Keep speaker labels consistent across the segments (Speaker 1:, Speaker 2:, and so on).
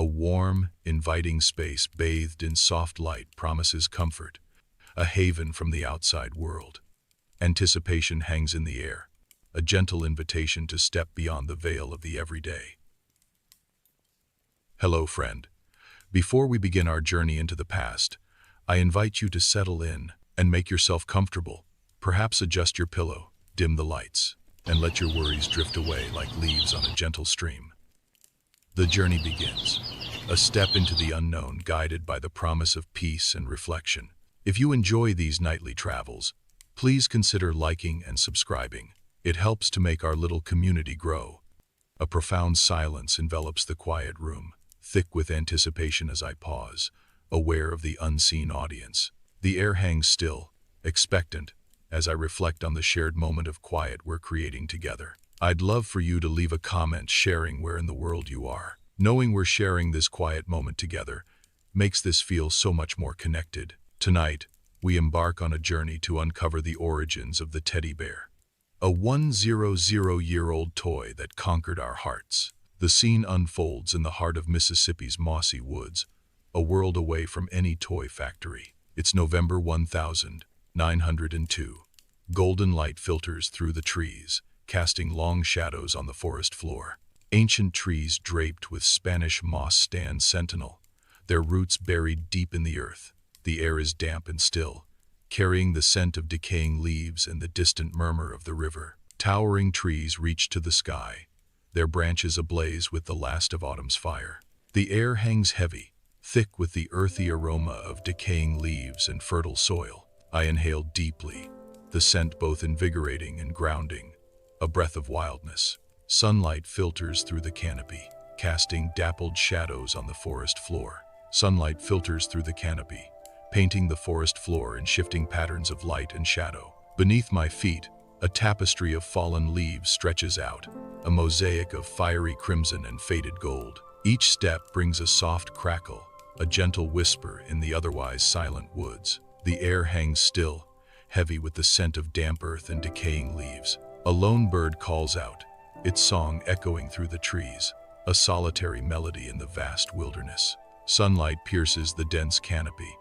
Speaker 1: A warm, inviting space bathed in soft light promises comfort, a haven from the outside world. Anticipation hangs in the air, a gentle invitation to step beyond the veil of the everyday. Hello, friend. Before we begin our journey into the past, I invite you to settle in and make yourself comfortable. Perhaps adjust your pillow, dim the lights, and let your worries drift away like leaves on a gentle stream. The journey begins, a step into the unknown guided by the promise of peace and reflection. If you enjoy these nightly travels, please consider liking and subscribing. It helps to make our little community grow. A profound silence envelops the quiet room, thick with anticipation as I pause, aware of the unseen audience. The air hangs still, expectant, as I reflect on the shared moment of quiet we're creating together. I'd love for you to leave a comment sharing where in the world you are. Knowing we're sharing this quiet moment together makes this feel so much more connected. Tonight, we embark on a journey to uncover the origins of the teddy bear, a 100-year-old toy that conquered our hearts. The scene unfolds in the heart of Mississippi's mossy woods, a world away from any toy factory. It's November 1902. Golden light filters through the trees, casting long shadows on the forest floor. Ancient trees draped with Spanish moss stand sentinel, their roots buried deep in the earth. The air is damp and still, carrying the scent of decaying leaves and the distant murmur of the river. Towering trees reach to the sky, their branches ablaze with the last of autumn's fire. The air hangs heavy, thick with the earthy aroma of decaying leaves and fertile soil. I inhale deeply, the scent both invigorating and grounding, a breath of wildness. Sunlight filters through the canopy, casting dappled shadows on the forest floor. Sunlight filters through the canopy, painting the forest floor in shifting patterns of light and shadow. Beneath my feet, a tapestry of fallen leaves stretches out, a mosaic of fiery crimson and faded gold. Each step brings a soft crackle, a gentle whisper in the otherwise silent woods. The air hangs still, heavy with the scent of damp earth and decaying leaves. A lone bird calls out, its song echoing through the trees, a solitary melody in the vast wilderness. Sunlight pierces the dense canopy,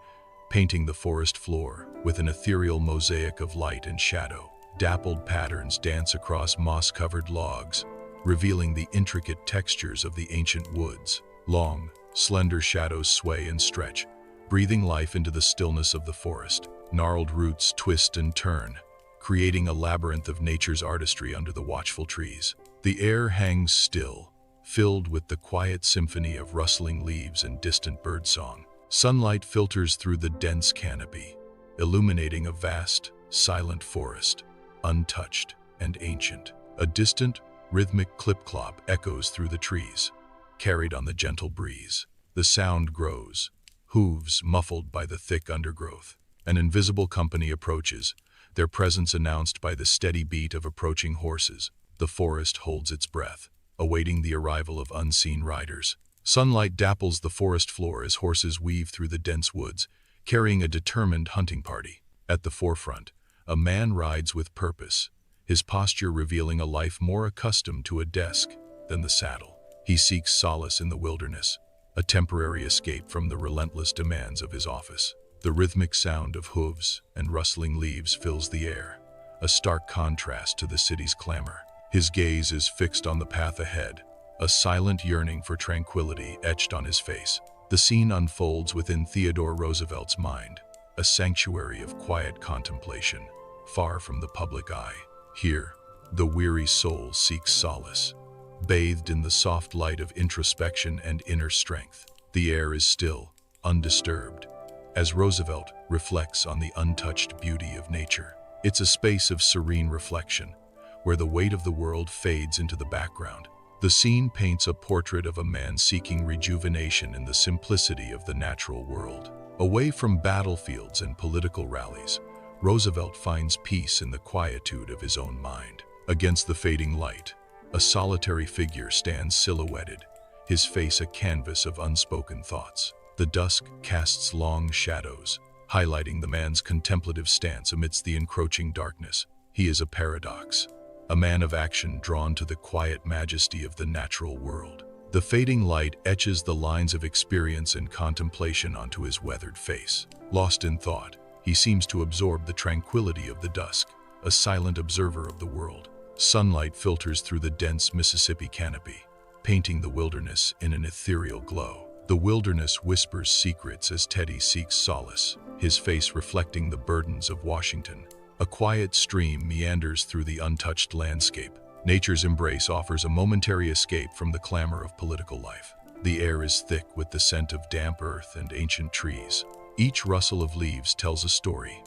Speaker 1: painting the forest floor with an ethereal mosaic of light and shadow. Dappled patterns dance across moss-covered logs, revealing the intricate textures of the ancient woods. Long, slender shadows sway and stretch, breathing life into the stillness of the forest. Gnarled roots twist and turn, creating a labyrinth of nature's artistry under the watchful trees. The air hangs still, filled with the quiet symphony of rustling leaves and distant birdsong. Sunlight filters through the dense canopy, illuminating a vast, silent forest, untouched and ancient. A distant, rhythmic clip-clop echoes through the trees, carried on the gentle breeze. The sound grows, hooves muffled by the thick undergrowth. An invisible company approaches, their presence announced by the steady beat of approaching horses. The forest holds its breath, awaiting the arrival of unseen riders. Sunlight dapples the forest floor as horses weave through the dense woods, carrying a determined hunting party. At the forefront, a man rides with purpose, his posture revealing a life more accustomed to a desk than the saddle. He seeks solace in the wilderness, a temporary escape from the relentless demands of his office. The rhythmic sound of hooves and rustling leaves fills the air, a stark contrast to the city's clamor. His gaze is fixed on the path ahead, a silent yearning for tranquility etched on his face. The scene unfolds within Theodore Roosevelt's mind, a sanctuary of quiet contemplation, far from the public eye. Here, the weary soul seeks solace, bathed in the soft light of introspection and inner strength. The air is still, undisturbed, as Roosevelt reflects on the untouched beauty of nature. It's a space of serene reflection, where the weight of the world fades into the background. The scene paints a portrait of a man seeking rejuvenation in the simplicity of the natural world. Away from battlefields and political rallies, Roosevelt finds peace in the quietude of his own mind. Against the fading light, a solitary figure stands silhouetted, his face a canvas of unspoken thoughts. The dusk casts long shadows, highlighting the man's contemplative stance amidst the encroaching darkness. He is a paradox, a man of action drawn to the quiet majesty of the natural world. The fading light etches the lines of experience and contemplation onto his weathered face. Lost in thought, he seems to absorb the tranquility of the dusk, a silent observer of the world. Sunlight filters through the dense Mississippi canopy, painting the wilderness in an ethereal glow. The wilderness whispers secrets as Teddy seeks solace, his face reflecting the burdens of Washington. A quiet stream meanders through the untouched landscape. Nature's embrace offers a momentary escape from the clamor of political life. The air is thick with the scent of damp earth and ancient trees. Each rustle of leaves tells a story,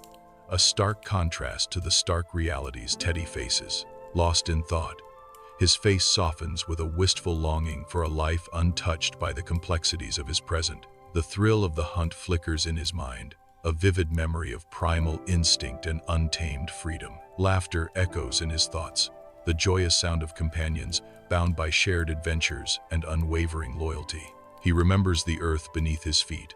Speaker 1: a stark contrast to the stark realities Teddy faces. Lost in thought, his face softens with a wistful longing for a life untouched by the complexities of his present. The thrill of the hunt flickers in his mind, a vivid memory of primal instinct and untamed freedom. Laughter echoes in his thoughts, the joyous sound of companions bound by shared adventures and unwavering loyalty. He remembers the earth beneath his feet,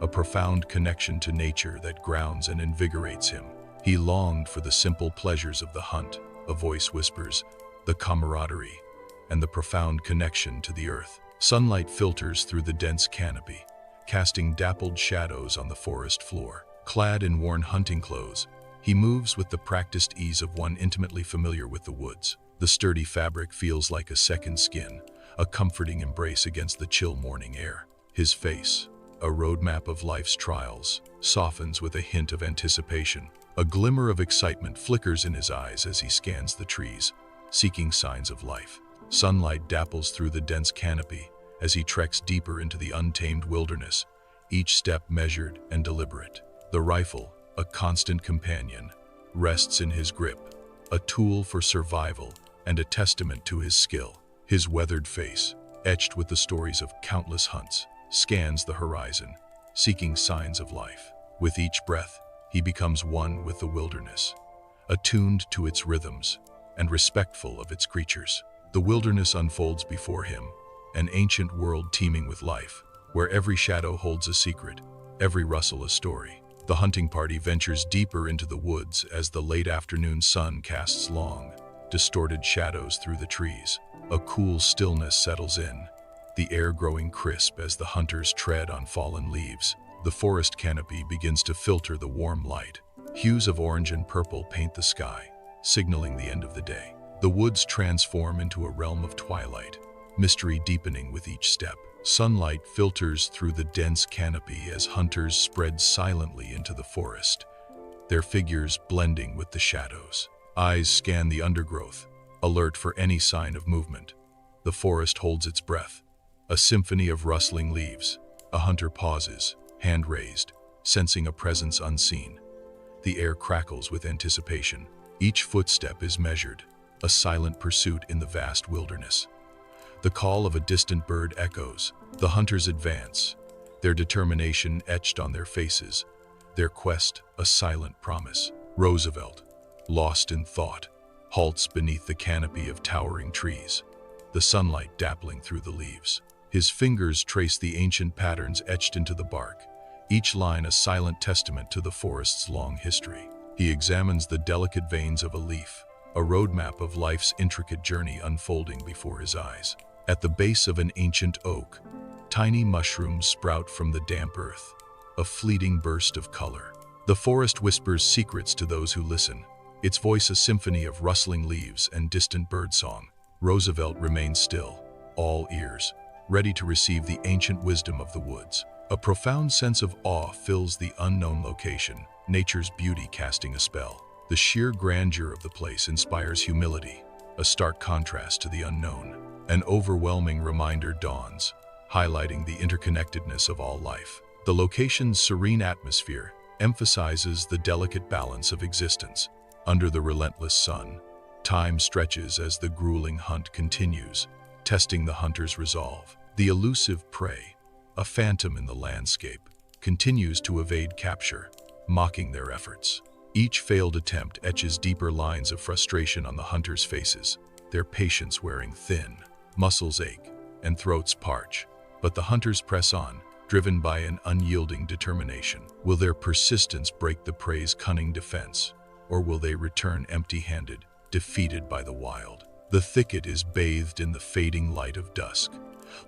Speaker 1: a profound connection to nature that grounds and invigorates him. He longed for the simple pleasures of the hunt, a voice whispers, the camaraderie, and the profound connection to the earth. Sunlight filters through the dense canopy, casting dappled shadows on the forest floor. Clad in worn hunting clothes, he moves with the practiced ease of one intimately familiar with the woods. The sturdy fabric feels like a second skin, a comforting embrace against the chill morning air. His face, a roadmap of life's trials, softens with a hint of anticipation. A glimmer of excitement flickers in his eyes as he scans the trees, seeking signs of life. Sunlight dapples through the dense canopy as he treks deeper into the untamed wilderness, each step measured and deliberate. The rifle, a constant companion, rests in his grip, a tool for survival and a testament to his skill. His weathered face, etched with the stories of countless hunts, scans the horizon, seeking signs of life. With each breath, he becomes one with the wilderness, attuned to its rhythms and respectful of its creatures. The wilderness unfolds before him, an ancient world teeming with life, where every shadow holds a secret, every rustle a story. The hunting party ventures deeper into the woods as the late afternoon sun casts long, distorted shadows through the trees. A cool stillness settles in, the air growing crisp as the hunters tread on fallen leaves. The forest canopy begins to filter the warm light. Hues of orange and purple paint the sky, signaling the end of the day. The woods transform into a realm of twilight, mystery deepening with each step. Sunlight filters through the dense canopy as hunters spread silently into the forest, their figures blending with the shadows. Eyes scan the undergrowth, alert for any sign of movement. The forest holds its breath, a symphony of rustling leaves. A hunter pauses, hand raised, sensing a presence unseen. The air crackles with anticipation. Each footstep is measured, a silent pursuit in the vast wilderness. The call of a distant bird echoes. The hunters advance, their determination etched on their faces, their quest a silent promise. Roosevelt, lost in thought, halts beneath the canopy of towering trees, the sunlight dappling through the leaves. His fingers trace the ancient patterns etched into the bark, each line a silent testament to the forest's long history. He examines the delicate veins of a leaf, a roadmap of life's intricate journey unfolding before his eyes. At the base of an ancient oak, tiny mushrooms sprout from the damp earth, a fleeting burst of color. The forest whispers secrets to those who listen, its voice a symphony of rustling leaves and distant birdsong. Roosevelt remains still, all ears, ready to receive the ancient wisdom of the woods. A profound sense of awe fills the unknown location, nature's beauty casting a spell. The sheer grandeur of the place inspires humility, a stark contrast to the unknown. An overwhelming reminder dawns, highlighting the interconnectedness of all life. The location's serene atmosphere emphasizes the delicate balance of existence. Under the relentless sun, time stretches as the grueling hunt continues, testing the hunter's resolve. The elusive prey, a phantom in the landscape, continues to evade capture, mocking their efforts. Each failed attempt etches deeper lines of frustration on the hunters' faces, their patience wearing thin. Muscles ache and throats parch, but the hunters press on, driven by an unyielding determination. Will their persistence break the prey's cunning defense, or will they return empty-handed, defeated by the wild? The thicket is bathed in the fading light of dusk,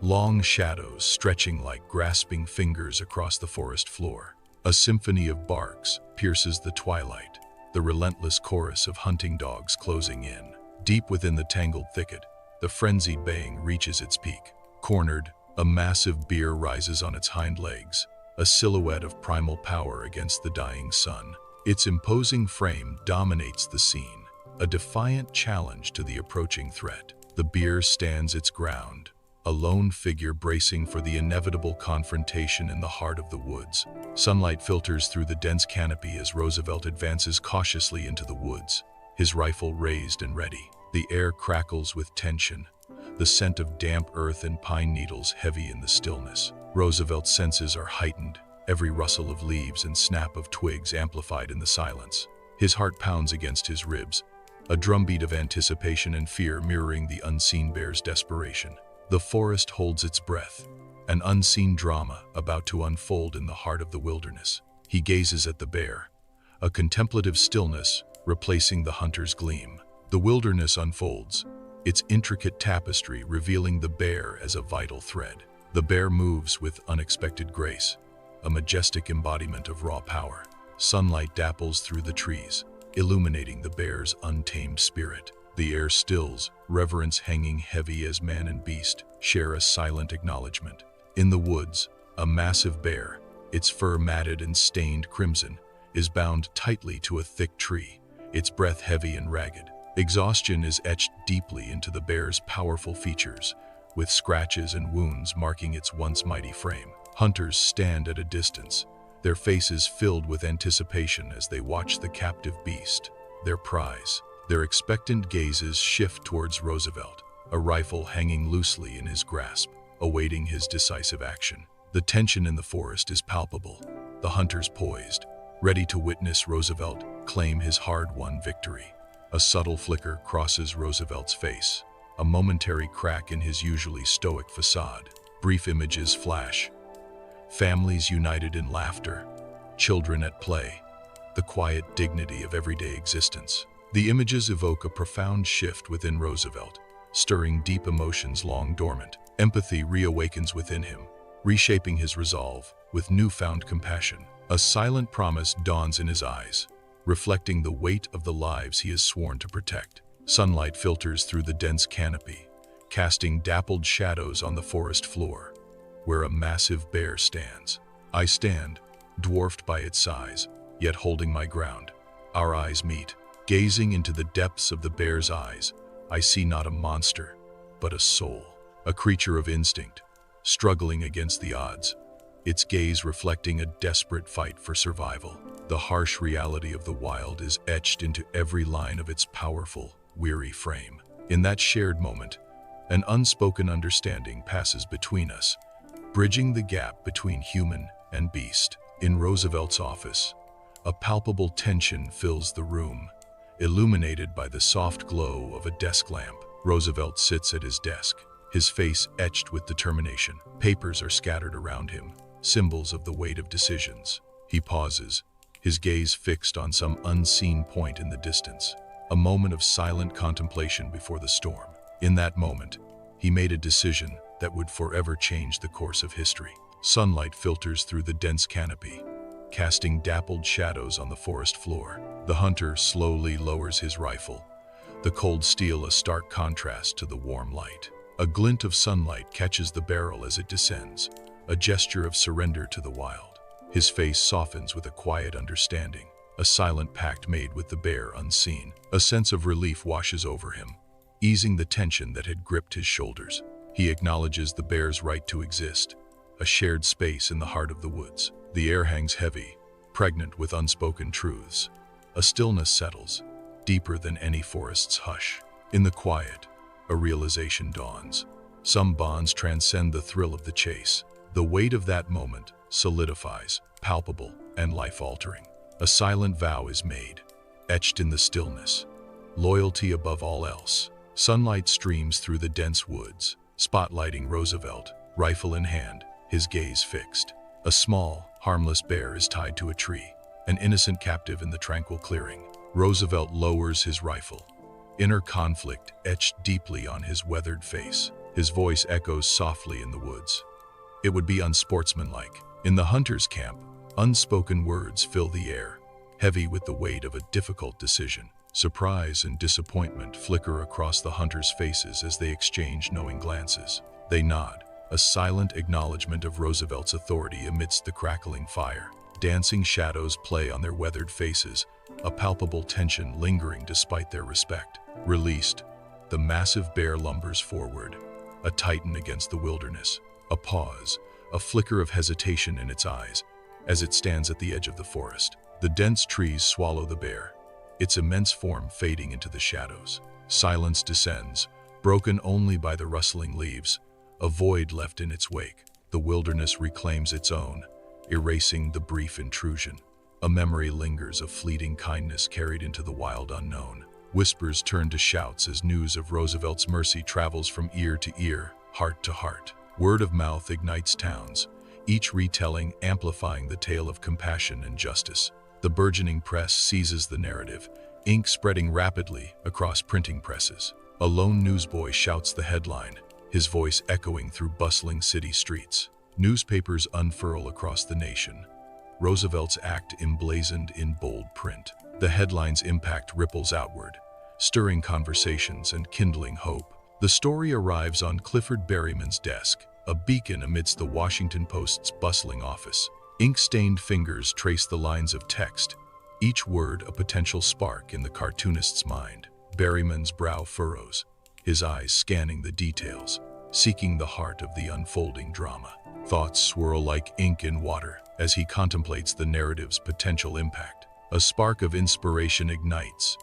Speaker 1: long shadows stretching like grasping fingers across the forest floor. A symphony of barks pierces the twilight, the relentless chorus of hunting dogs closing in. Deep within the tangled thicket, the frenzied baying reaches its peak. Cornered, a massive bear rises on its hind legs, a silhouette of primal power against the dying sun. Its imposing frame dominates the scene, a defiant challenge to the approaching threat. The bear stands its ground, a lone figure bracing for the inevitable confrontation in the heart of the woods. Sunlight filters through the dense canopy as Roosevelt advances cautiously into the woods, his rifle raised and ready. The air crackles with tension, the scent of damp earth and pine needles heavy in the stillness. Roosevelt's senses are heightened, every rustle of leaves and snap of twigs amplified in the silence. His heart pounds against his ribs, a drumbeat of anticipation and fear mirroring the unseen bear's desperation. The forest holds its breath, an unseen drama about to unfold in the heart of the wilderness. He gazes at the bear, a contemplative stillness replacing the hunter's gleam. The wilderness unfolds, its intricate tapestry revealing the bear as a vital thread. The bear moves with unexpected grace, a majestic embodiment of raw power. Sunlight dapples through the trees, illuminating the bear's untamed spirit. The air stills, reverence hanging heavy as man and beast share a silent acknowledgement. In the woods, a massive bear, its fur matted and stained crimson, is bound tightly to a thick tree, its breath heavy and ragged. Exhaustion is etched deeply into the bear's powerful features, with scratches and wounds marking its once mighty frame. Hunters stand at a distance, their faces filled with anticipation as they watch the captive beast, their prize. Their expectant gazes shift towards Roosevelt, a rifle hanging loosely in his grasp, awaiting his decisive action. The tension in the forest is palpable, the hunters poised, ready to witness Roosevelt claim his hard-won victory. A subtle flicker crosses Roosevelt's face, a momentary crack in his usually stoic facade. Brief images flash, families united in laughter, children at play, the quiet dignity of everyday existence. The images evoke a profound shift within Roosevelt, stirring deep emotions long dormant. Empathy reawakens within him, reshaping his resolve with newfound compassion. A silent promise dawns in his eyes, reflecting the weight of the lives he has sworn to protect. Sunlight filters through the dense canopy, casting dappled shadows on the forest floor, where a massive bear stands. I stand, dwarfed by its size, yet holding my ground. Our eyes meet. Gazing into the depths of the bear's eyes, I see not a monster, but a soul, a creature of instinct, struggling against the odds, its gaze reflecting a desperate fight for survival. The harsh reality of the wild is etched into every line of its powerful, weary frame. In that shared moment, an unspoken understanding passes between us, bridging the gap between human and beast. In Roosevelt's office, a palpable tension fills the room, illuminated by the soft glow of a desk lamp. Roosevelt sits at his desk, his face etched with determination. Papers are scattered around him, symbols of the weight of decisions. He pauses, his gaze fixed on some unseen point in the distance, a moment of silent contemplation before the storm. In that moment, he made a decision that would forever change the course of history. Sunlight filters through the dense canopy, casting dappled shadows on the forest floor. The hunter slowly lowers his rifle, the cold steel a stark contrast to the warm light. A glint of sunlight catches the barrel as it descends, a gesture of surrender to the wild. His face softens with a quiet understanding, a silent pact made with the bear unseen. A sense of relief washes over him, easing the tension that had gripped his shoulders. He acknowledges the bear's right to exist, a shared space in the heart of the woods. The air hangs heavy, pregnant with unspoken truths. A stillness settles, deeper than any forest's hush. In the quiet, a realization dawns. Some bonds transcend the thrill of the chase. The weight of that moment solidifies, palpable and life-altering. A silent vow is made, etched in the stillness. Loyalty above all else. Sunlight streams through the dense woods, spotlighting Roosevelt, rifle in hand, his gaze fixed. A small, harmless bear is tied to a tree, an innocent captive in the tranquil clearing. Roosevelt lowers his rifle, inner conflict etched deeply on his weathered face. His voice echoes softly in the woods. It would be unsportsmanlike. In the hunter's camp, unspoken words fill the air, heavy with the weight of a difficult decision. Surprise and disappointment flicker across the hunters' faces as they exchange knowing glances. They nod, a silent acknowledgement of Roosevelt's authority amidst the crackling fire. Dancing shadows play on their weathered faces, a palpable tension lingering despite their respect. Released, the massive bear lumbers forward, a titan against the wilderness. A pause, a flicker of hesitation in its eyes, as it stands at the edge of the forest. The dense trees swallow the bear, its immense form fading into the shadows. Silence descends, broken only by the rustling leaves, a void left in its wake. The wilderness reclaims its own, erasing the brief intrusion. A memory lingers of fleeting kindness carried into the wild unknown. Whispers turn to shouts as news of Roosevelt's mercy travels from ear to ear, heart to heart. Word of mouth ignites towns, each retelling amplifying the tale of compassion and justice. The burgeoning press seizes the narrative, ink spreading rapidly across printing presses. A lone newsboy shouts the headline, his voice echoing through bustling city streets. Newspapers unfurl across the nation, Roosevelt's act emblazoned in bold print. The headline's impact ripples outward, stirring conversations and kindling hope. The story arrives on Clifford Berryman's desk, a beacon amidst the Washington Post's bustling office. Ink-stained fingers trace the lines of text, each word a potential spark in the cartoonist's mind. Berryman's brow furrows, his eyes scanning the details, seeking the heart of the unfolding drama. Thoughts swirl like ink in water as he contemplates the narrative's potential impact. A spark of inspiration ignites,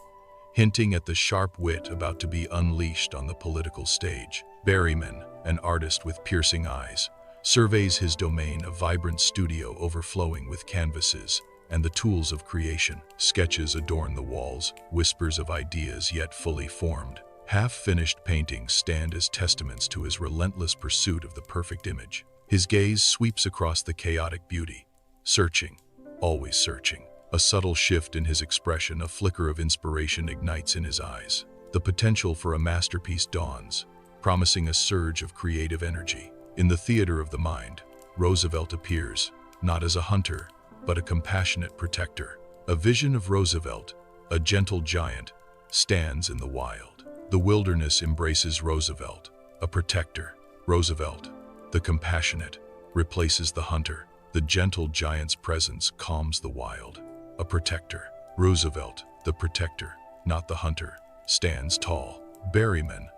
Speaker 1: hinting at the sharp wit about to be unleashed on the political stage. Berryman, an artist with piercing eyes, surveys his domain, a vibrant studio overflowing with canvases and the tools of creation. Sketches adorn the walls, whispers of ideas yet fully formed. Half-finished paintings stand as testaments to his relentless pursuit of the perfect image. His gaze sweeps across the chaotic beauty, searching, always searching. A subtle shift in his expression, a flicker of inspiration ignites in his eyes. The potential for a masterpiece dawns, promising a surge of creative energy. In the theater of the mind, Roosevelt appears, not as a hunter, but a compassionate protector. A vision of Roosevelt, a gentle giant, stands in the wild. The wilderness embraces Roosevelt, a protector. Roosevelt, the compassionate, replaces the hunter. The gentle giant's presence calms the wild. A protector. Roosevelt, the protector, not the hunter, stands tall. Berryman,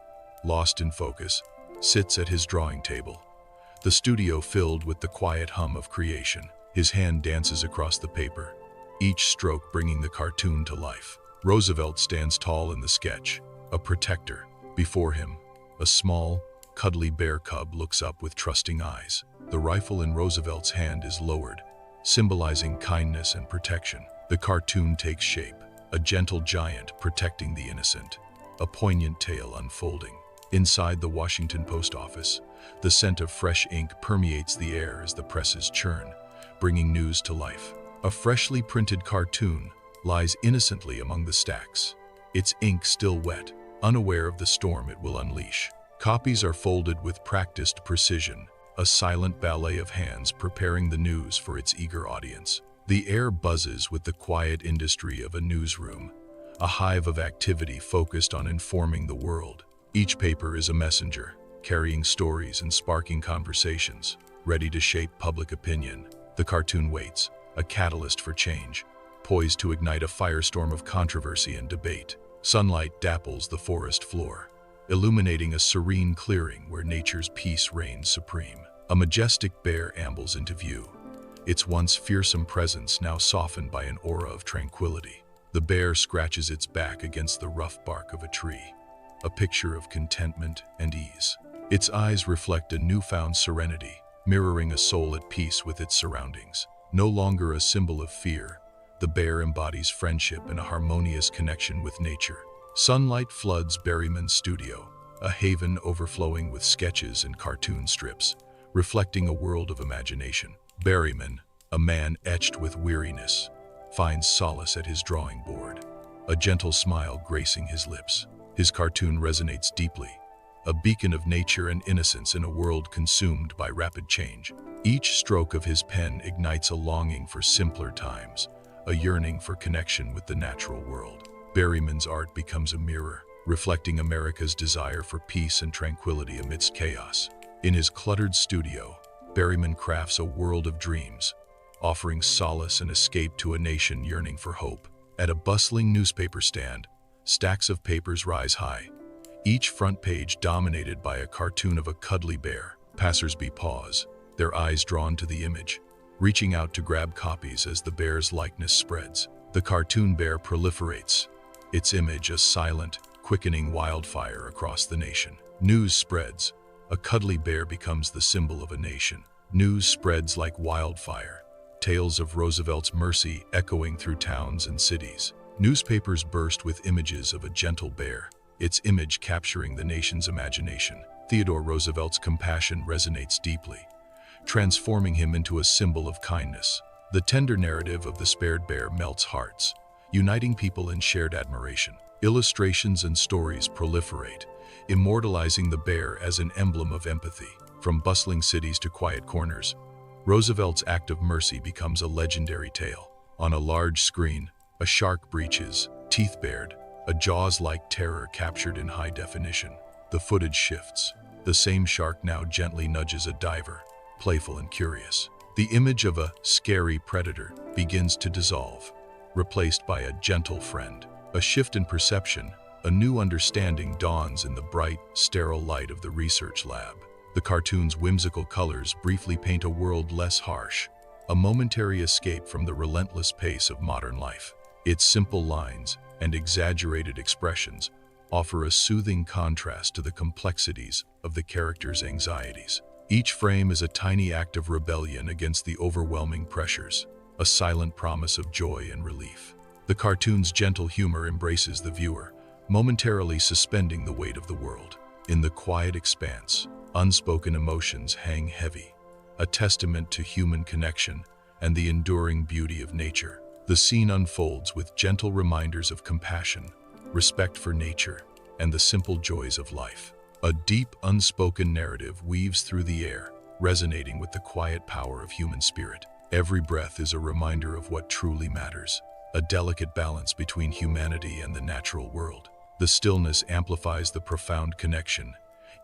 Speaker 1: lost in focus, sits at his drawing table, the studio filled with the quiet hum of creation. His hand dances across the paper, each stroke bringing the cartoon to life. Roosevelt stands tall in the sketch, a protector. Before him, a small, cuddly bear cub looks up with trusting eyes. The rifle in Roosevelt's hand is lowered, symbolizing kindness and protection. The cartoon takes shape, a gentle giant protecting the innocent, a poignant tale unfolding. Inside the Washington Post office, the scent of fresh ink permeates the air as the presses churn, bringing news to life. A freshly printed cartoon lies innocently among the stacks, its ink still wet, unaware of the storm it will unleash. Copies are folded with practiced precision, a silent ballet of hands preparing the news for its eager audience. The air buzzes with the quiet industry of a newsroom, a hive of activity focused on informing the world. Each paper is a messenger, carrying stories and sparking conversations, ready to shape public opinion. The cartoon waits, a catalyst for change, poised to ignite a firestorm of controversy and debate. Sunlight dapples the forest floor, illuminating a serene clearing where nature's peace reigns supreme. A majestic bear ambles into view, its once fearsome presence now softened by an aura of tranquility. The bear scratches its back against the rough bark of a tree, a picture of contentment and ease. Its eyes reflect a newfound serenity, mirroring a soul at peace with its surroundings. No longer a symbol of fear, the bear embodies friendship and a harmonious connection with nature. Sunlight floods Berryman's studio, a haven overflowing with sketches and cartoon strips, reflecting a world of imagination. Berryman, a man etched with weariness, finds solace at his drawing board, a gentle smile gracing his lips. His cartoon resonates deeply, a beacon of nature and innocence in a world consumed by rapid change. Each stroke of his pen ignites a longing for simpler times, a yearning for connection with the natural world. Berryman's art becomes a mirror, reflecting America's desire for peace and tranquility amidst chaos. In his cluttered studio, Berryman crafts a world of dreams, offering solace and escape to a nation yearning for hope. At a bustling newspaper stand, stacks of papers rise high, each front page dominated by a cartoon of a cuddly bear. Passersby pause, their eyes drawn to the image, reaching out to grab copies as the bear's likeness spreads. The cartoon bear proliferates, its image a silent, quickening wildfire across the nation. News spreads. A cuddly bear becomes the symbol of a nation. News spreads like wildfire, tales of Roosevelt's mercy echoing through towns and cities. Newspapers burst with images of a gentle bear, its image capturing the nation's imagination. Theodore Roosevelt's compassion resonates deeply, transforming him into a symbol of kindness. The tender narrative of the spared bear melts hearts, uniting people in shared admiration. Illustrations and stories proliferate, immortalizing the bear as an emblem of empathy. From bustling cities to quiet corners, Roosevelt's act of mercy becomes a legendary tale. On a large screen, a shark breaches, teeth bared, a Jaws-like terror captured in high definition. The footage shifts. The same shark now gently nudges a diver, playful and curious. The image of a scary predator begins to dissolve, replaced by a gentle friend. A shift in perception, a new understanding dawns in the bright, sterile light of the research lab. The cartoon's whimsical colors briefly paint a world less harsh, a momentary escape from the relentless pace of modern life. Its simple lines and exaggerated expressions offer a soothing contrast to the complexities of the characters' anxieties. Each frame is a tiny act of rebellion against the overwhelming pressures, a silent promise of joy and relief. The cartoon's gentle humor embraces the viewer, momentarily suspending the weight of the world. In the quiet expanse, unspoken emotions hang heavy, a testament to human connection and the enduring beauty of nature. The scene unfolds with gentle reminders of compassion, respect for nature, and the simple joys of life. A deep, unspoken narrative weaves through the air, resonating with the quiet power of human spirit. Every breath is a reminder of what truly matters, a delicate balance between humanity and the natural world. The stillness amplifies the profound connection,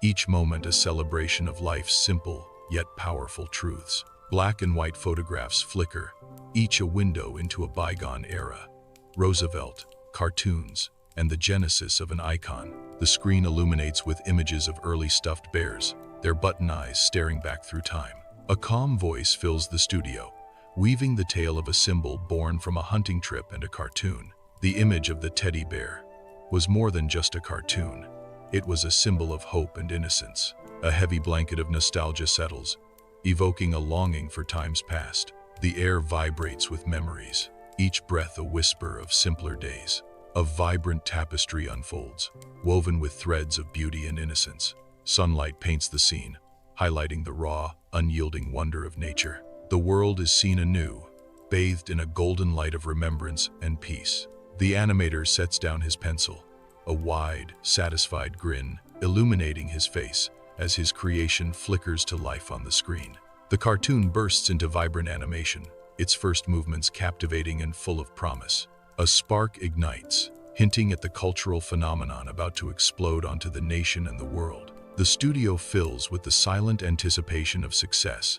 Speaker 1: each moment a celebration of life's simple yet powerful truths. Black and white photographs flicker, each a window into a bygone era. Roosevelt, cartoons, and the genesis of an icon. The screen illuminates with images of early stuffed bears, their button eyes staring back through time. A calm voice fills the studio, weaving the tale of a symbol born from a hunting trip and a cartoon. The image of the teddy bear was more than just a cartoon. It was a symbol of hope and innocence. A heavy blanket of nostalgia settles, evoking a longing for times past. The air vibrates with memories, each breath a whisper of simpler days. A vibrant tapestry unfolds, woven with threads of beauty and innocence. Sunlight paints the scene, highlighting the raw, unyielding wonder of nature. The world is seen anew, bathed in a golden light of remembrance and peace. The animator sets down his pencil, a wide, satisfied grin illuminating his face as his creation flickers to life on the screen. The cartoon bursts into vibrant animation, its first movements captivating and full of promise. A spark ignites, hinting at the cultural phenomenon about to explode onto the nation and the world. The studio fills with the silent anticipation of success,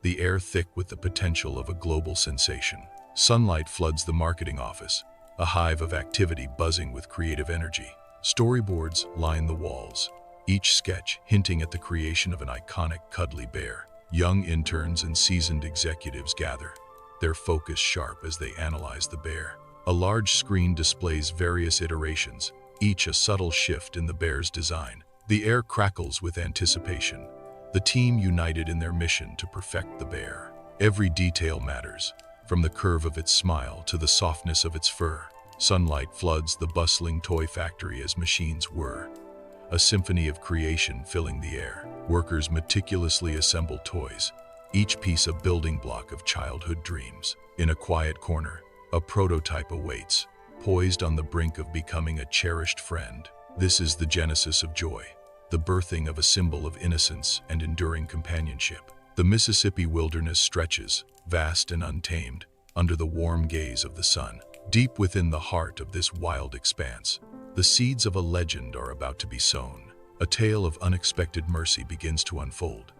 Speaker 1: the air thick with the potential of a global sensation. Sunlight floods the marketing office, a hive of activity buzzing with creative energy. Storyboards line the walls, each sketch hinting at the creation of an iconic cuddly bear. Young interns and seasoned executives gather, their focus sharp as they analyze the bear. A large screen displays various iterations, each a subtle shift in the bear's design. The air crackles with anticipation, the team united in their mission to perfect the bear. Every detail matters, from the curve of its smile to the softness of its fur. Sunlight floods the bustling toy factory as machines whir, a symphony of creation filling the air. Workers meticulously assemble toys, each piece a building block of childhood dreams. In a quiet corner, a prototype awaits, poised on the brink of becoming a cherished friend. This is the genesis of joy, the birthing of a symbol of innocence and enduring companionship. The Mississippi wilderness stretches, vast and untamed, under the warm gaze of the sun. Deep within the heart of this wild expanse, the seeds of a legend are about to be sown. A tale of unexpected mercy begins to unfold,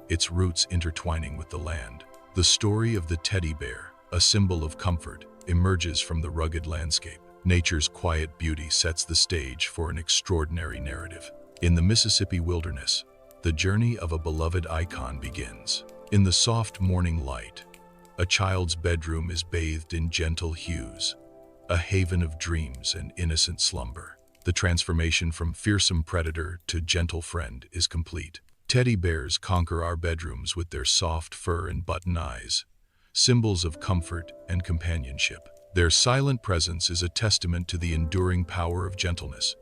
Speaker 1: its roots intertwining with the land. The story of the teddy bear, a symbol of comfort, emerges from the rugged landscape. Nature's quiet beauty sets the stage for an extraordinary narrative. In the Mississippi wilderness, the journey of a beloved icon begins. In the soft morning light, a child's bedroom is bathed in gentle hues, a haven of dreams and innocent slumber. The transformation from fearsome predator to gentle friend is complete. Teddy bears conquer our bedrooms with their soft fur and button eyes, symbols of comfort and companionship. Their silent presence is a testament to the enduring power of gentleness,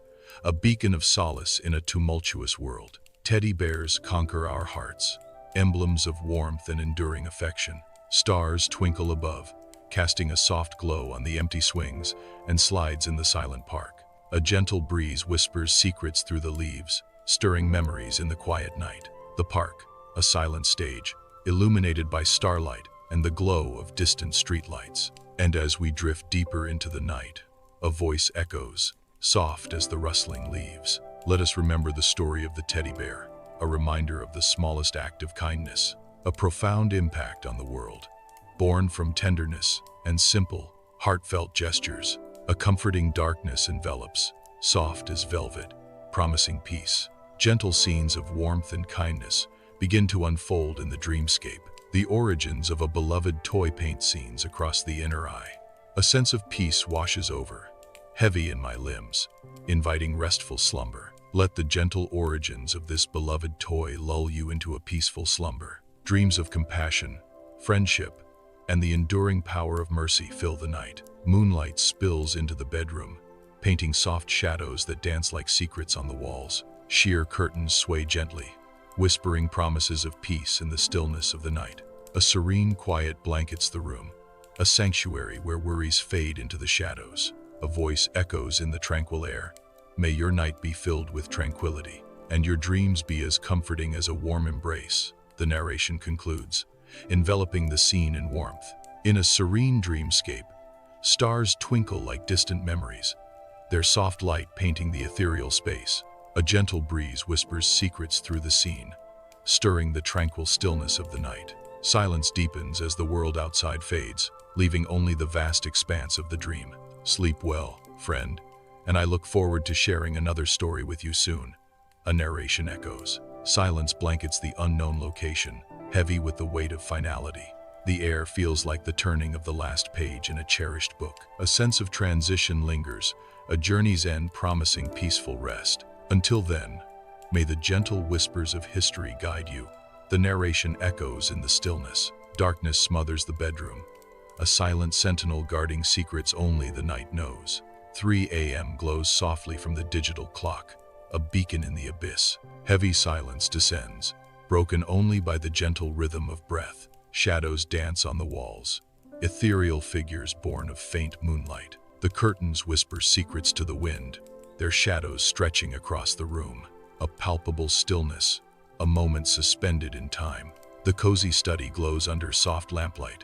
Speaker 1: a beacon of solace in a tumultuous world. Teddy bears conquer our hearts, emblems of warmth and enduring affection. Stars twinkle above, casting a soft glow on the empty swings and slides in the silent park. A gentle breeze whispers secrets through the leaves, stirring memories in the quiet night. The park, a silent stage, illuminated by starlight and the glow of distant streetlights. And as we drift deeper into the night, a voice echoes, soft as the rustling leaves. Let us remember the story of the teddy bear, a reminder of the smallest act of kindness, a profound impact on the world. Born from tenderness and simple, heartfelt gestures, a comforting darkness envelops, soft as velvet, promising peace. Gentle scenes of warmth and kindness begin to unfold in the dreamscape. The origins of a beloved toy paint scenes across the inner eye. A sense of peace washes over, heavy in my limbs, inviting restful slumber. Let the gentle origins of this beloved toy lull you into a peaceful slumber. Dreams of compassion, friendship, and the enduring power of mercy fill the night. Moonlight spills into the bedroom, painting soft shadows that dance like secrets on the walls. Sheer curtains sway gently, whispering promises of peace in the stillness of the night. A serene quiet blankets the room, a sanctuary where worries fade into the shadows. A voice echoes in the tranquil air. May your night be filled with tranquility, and your dreams be as comforting as a warm embrace. The narration concludes, enveloping the scene in warmth. In a serene dreamscape, stars twinkle like distant memories, their soft light painting the ethereal space. A gentle breeze whispers secrets through the scene, stirring the tranquil stillness of the night. Silence deepens as the world outside fades, leaving only the vast expanse of the dream. Sleep well, friend, and I look forward to sharing another story with you soon. A narration echoes. Silence blankets the unknown location, heavy with the weight of finality. The air feels like the turning of the last page in a cherished book. A sense of transition lingers, a journey's end promising peaceful rest. Until then, may the gentle whispers of history guide you. The narration echoes in the stillness. Darkness smothers the bedroom, a silent sentinel guarding secrets only the night knows. 3 a.m. glows softly from the digital clock, a beacon in the abyss. Heavy silence descends, broken only by the gentle rhythm of breath. Shadows dance on the walls, ethereal figures born of faint moonlight. The curtains whisper secrets to the wind, their shadows stretching across the room. A palpable stillness, a moment suspended in time. The cozy study glows under soft lamplight,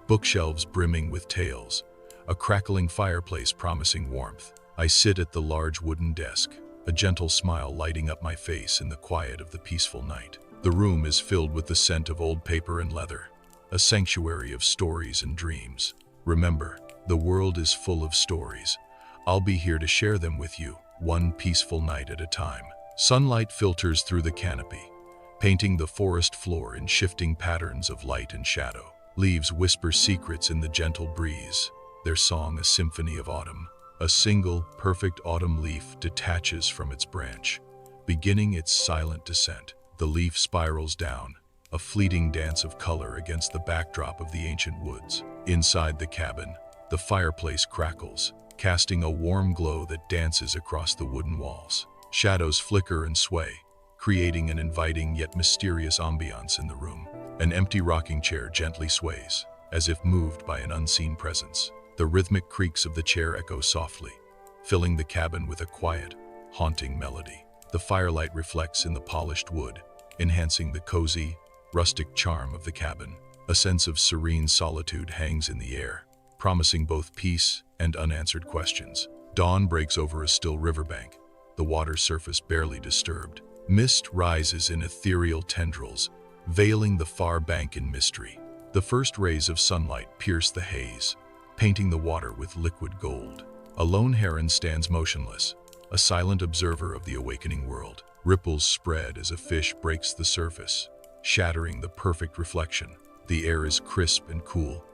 Speaker 1: bookshelves brimming with tales, a crackling fireplace promising warmth. I sit at the large wooden desk, a gentle smile lighting up my face in the quiet of the peaceful night. The room is filled with the scent of old paper and leather, a sanctuary of stories and dreams. Remember, the world is full of stories. I'll be here to share them with you, one peaceful night at a time. Sunlight filters through the canopy, painting the forest floor in shifting patterns of light and shadow. Leaves whisper secrets in the gentle breeze, their song a symphony of autumn. A single, perfect autumn leaf detaches from its branch, beginning its silent descent. The leaf spirals down, a fleeting dance of color against the backdrop of the ancient woods. Inside the cabin, the fireplace crackles, casting a warm glow that dances across the wooden walls. Shadows flicker and sway, creating an inviting yet mysterious ambiance in the room. An empty rocking chair gently sways, as if moved by an unseen presence. The rhythmic creaks of the chair echo softly, filling the cabin with a quiet, haunting melody. The firelight reflects in the polished wood, enhancing the cozy, rustic charm of the cabin. A sense of serene solitude hangs in the air, promising both peace and unanswered questions. Dawn breaks over a still riverbank, the water's surface barely disturbed. Mist rises in ethereal tendrils, veiling the far bank in mystery. The first rays of sunlight pierce the haze, painting the water with liquid gold. A lone heron stands motionless, a silent observer of the awakening world. Ripples spread as a fish breaks the surface, shattering the perfect reflection. The air is crisp and cool,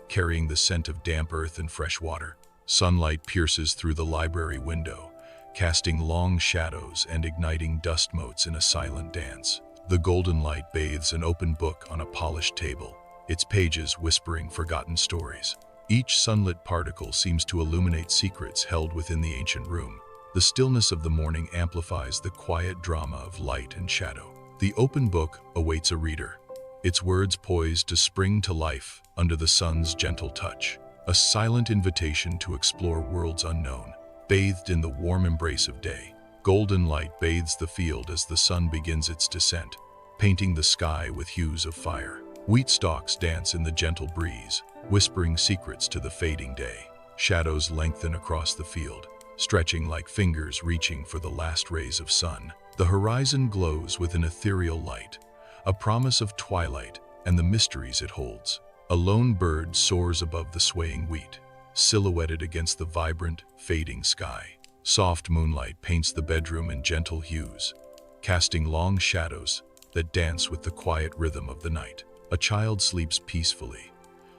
Speaker 1: carrying the scent of damp earth and fresh water. Sunlight pierces through the library window, casting long shadows and igniting dust motes in a silent dance. The golden light bathes an open book on a polished table, its pages whispering forgotten stories. Each sunlit particle seems to illuminate secrets held within the ancient room. The stillness of the morning amplifies the quiet drama of light and shadow. The open book awaits a reader, its words poised to spring to life under the sun's gentle touch. A silent invitation to explore worlds unknown, bathed in the warm embrace of day. Golden light bathes the field as the sun begins its descent, painting the sky with hues of fire. Wheat stalks dance in the gentle breeze, whispering secrets to the fading day. Shadows lengthen across the field, stretching like fingers reaching for the last rays of sun. The horizon glows with an ethereal light, a promise of twilight and the mysteries it holds. A lone bird soars above the swaying wheat, silhouetted against the vibrant, fading sky. Soft moonlight paints the bedroom in gentle hues, casting long shadows that dance with the quiet rhythm of the night. A child sleeps peacefully,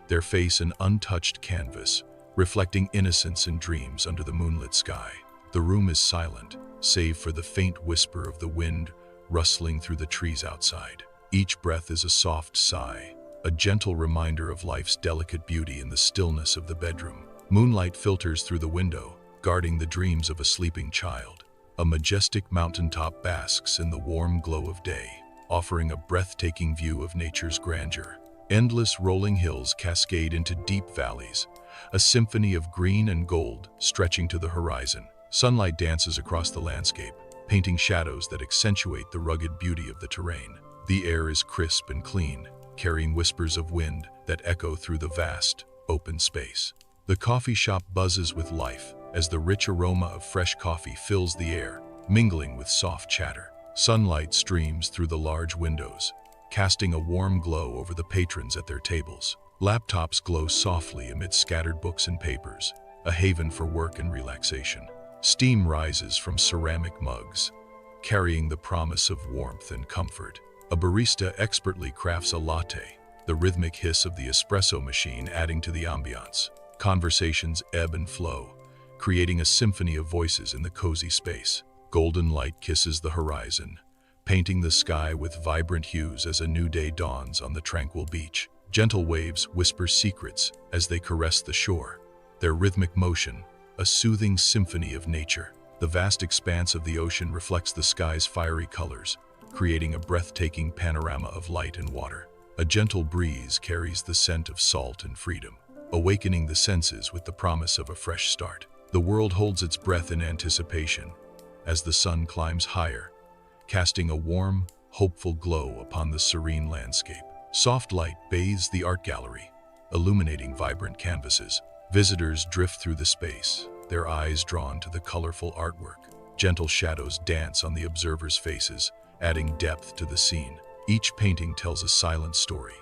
Speaker 1: their face an untouched canvas, reflecting innocence and dreams under the moonlit sky. The room is silent, save for the faint whisper of the wind rustling through the trees outside. Each breath is a soft sigh, a gentle reminder of life's delicate beauty in the stillness of the bedroom. Moonlight filters through the window, guarding the dreams of a sleeping child. A majestic mountaintop basks in the warm glow of day, offering a breathtaking view of nature's grandeur. Endless rolling hills cascade into deep valleys, a symphony of green and gold stretching to the horizon. Sunlight dances across the landscape, painting shadows that accentuate the rugged beauty of the terrain. The air is crisp and clean, carrying whispers of wind that echo through the vast, open space. The coffee shop buzzes with life as the rich aroma of fresh coffee fills the air, mingling with soft chatter. Sunlight streams through the large windows, casting a warm glow over the patrons at their tables. Laptops glow softly amid scattered books and papers, a haven for work and relaxation. Steam rises from ceramic mugs, carrying the promise of warmth and comfort. A barista expertly crafts a latte, the rhythmic hiss of the espresso machine adding to the ambiance. Conversations ebb and flow, creating a symphony of voices in the cozy space. Golden light kisses the horizon, painting the sky with vibrant hues as a new day dawns on the tranquil beach. Gentle waves whisper secrets as they caress the shore, their rhythmic motion a soothing symphony of nature. The vast expanse of the ocean reflects the sky's fiery colors, creating a breathtaking panorama of light and water. A gentle breeze carries the scent of salt and freedom, awakening the senses with the promise of a fresh start. The world holds its breath in anticipation as the sun climbs higher, casting a warm, hopeful glow upon the serene landscape. Soft light bathes the art gallery, illuminating vibrant canvases. Visitors drift through the space, their eyes drawn to the colorful artwork. Gentle shadows dance on the observers' faces, adding depth to the scene. Each painting tells a silent story,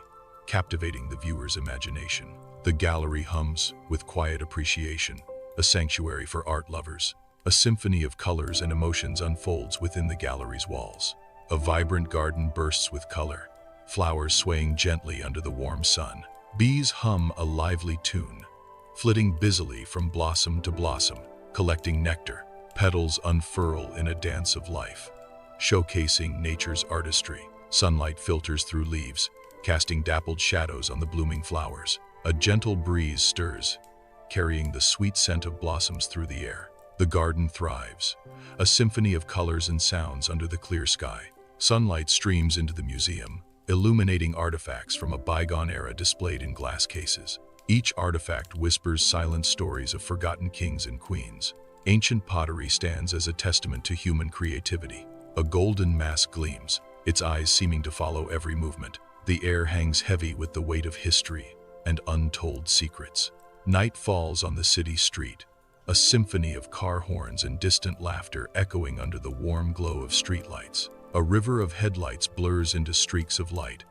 Speaker 1: captivating the viewer's imagination. The gallery hums with quiet appreciation, a sanctuary for art lovers. A symphony of colors and emotions unfolds within the gallery's walls. A vibrant garden bursts with color, flowers swaying gently under the warm sun. Bees hum a lively tune, flitting busily from blossom to blossom, collecting nectar. Petals unfurl in a dance of life, showcasing nature's artistry. Sunlight filters through leaves, casting dappled shadows on the blooming flowers. A gentle breeze stirs, carrying the sweet scent of blossoms through the air. The garden thrives, a symphony of colors and sounds under the clear sky. Sunlight streams into the museum, illuminating artifacts from a bygone era displayed in glass cases. Each artifact whispers silent stories of forgotten kings and queens, Ancient pottery stands as a testament to human creativity. A golden mask gleams, its eyes seeming to follow every movement. The air hangs heavy with the weight of history and untold secrets. Night falls on the city street, a symphony of car horns and distant laughter echoing under the warm glow of streetlights. A river of headlights blurs into streaks of light,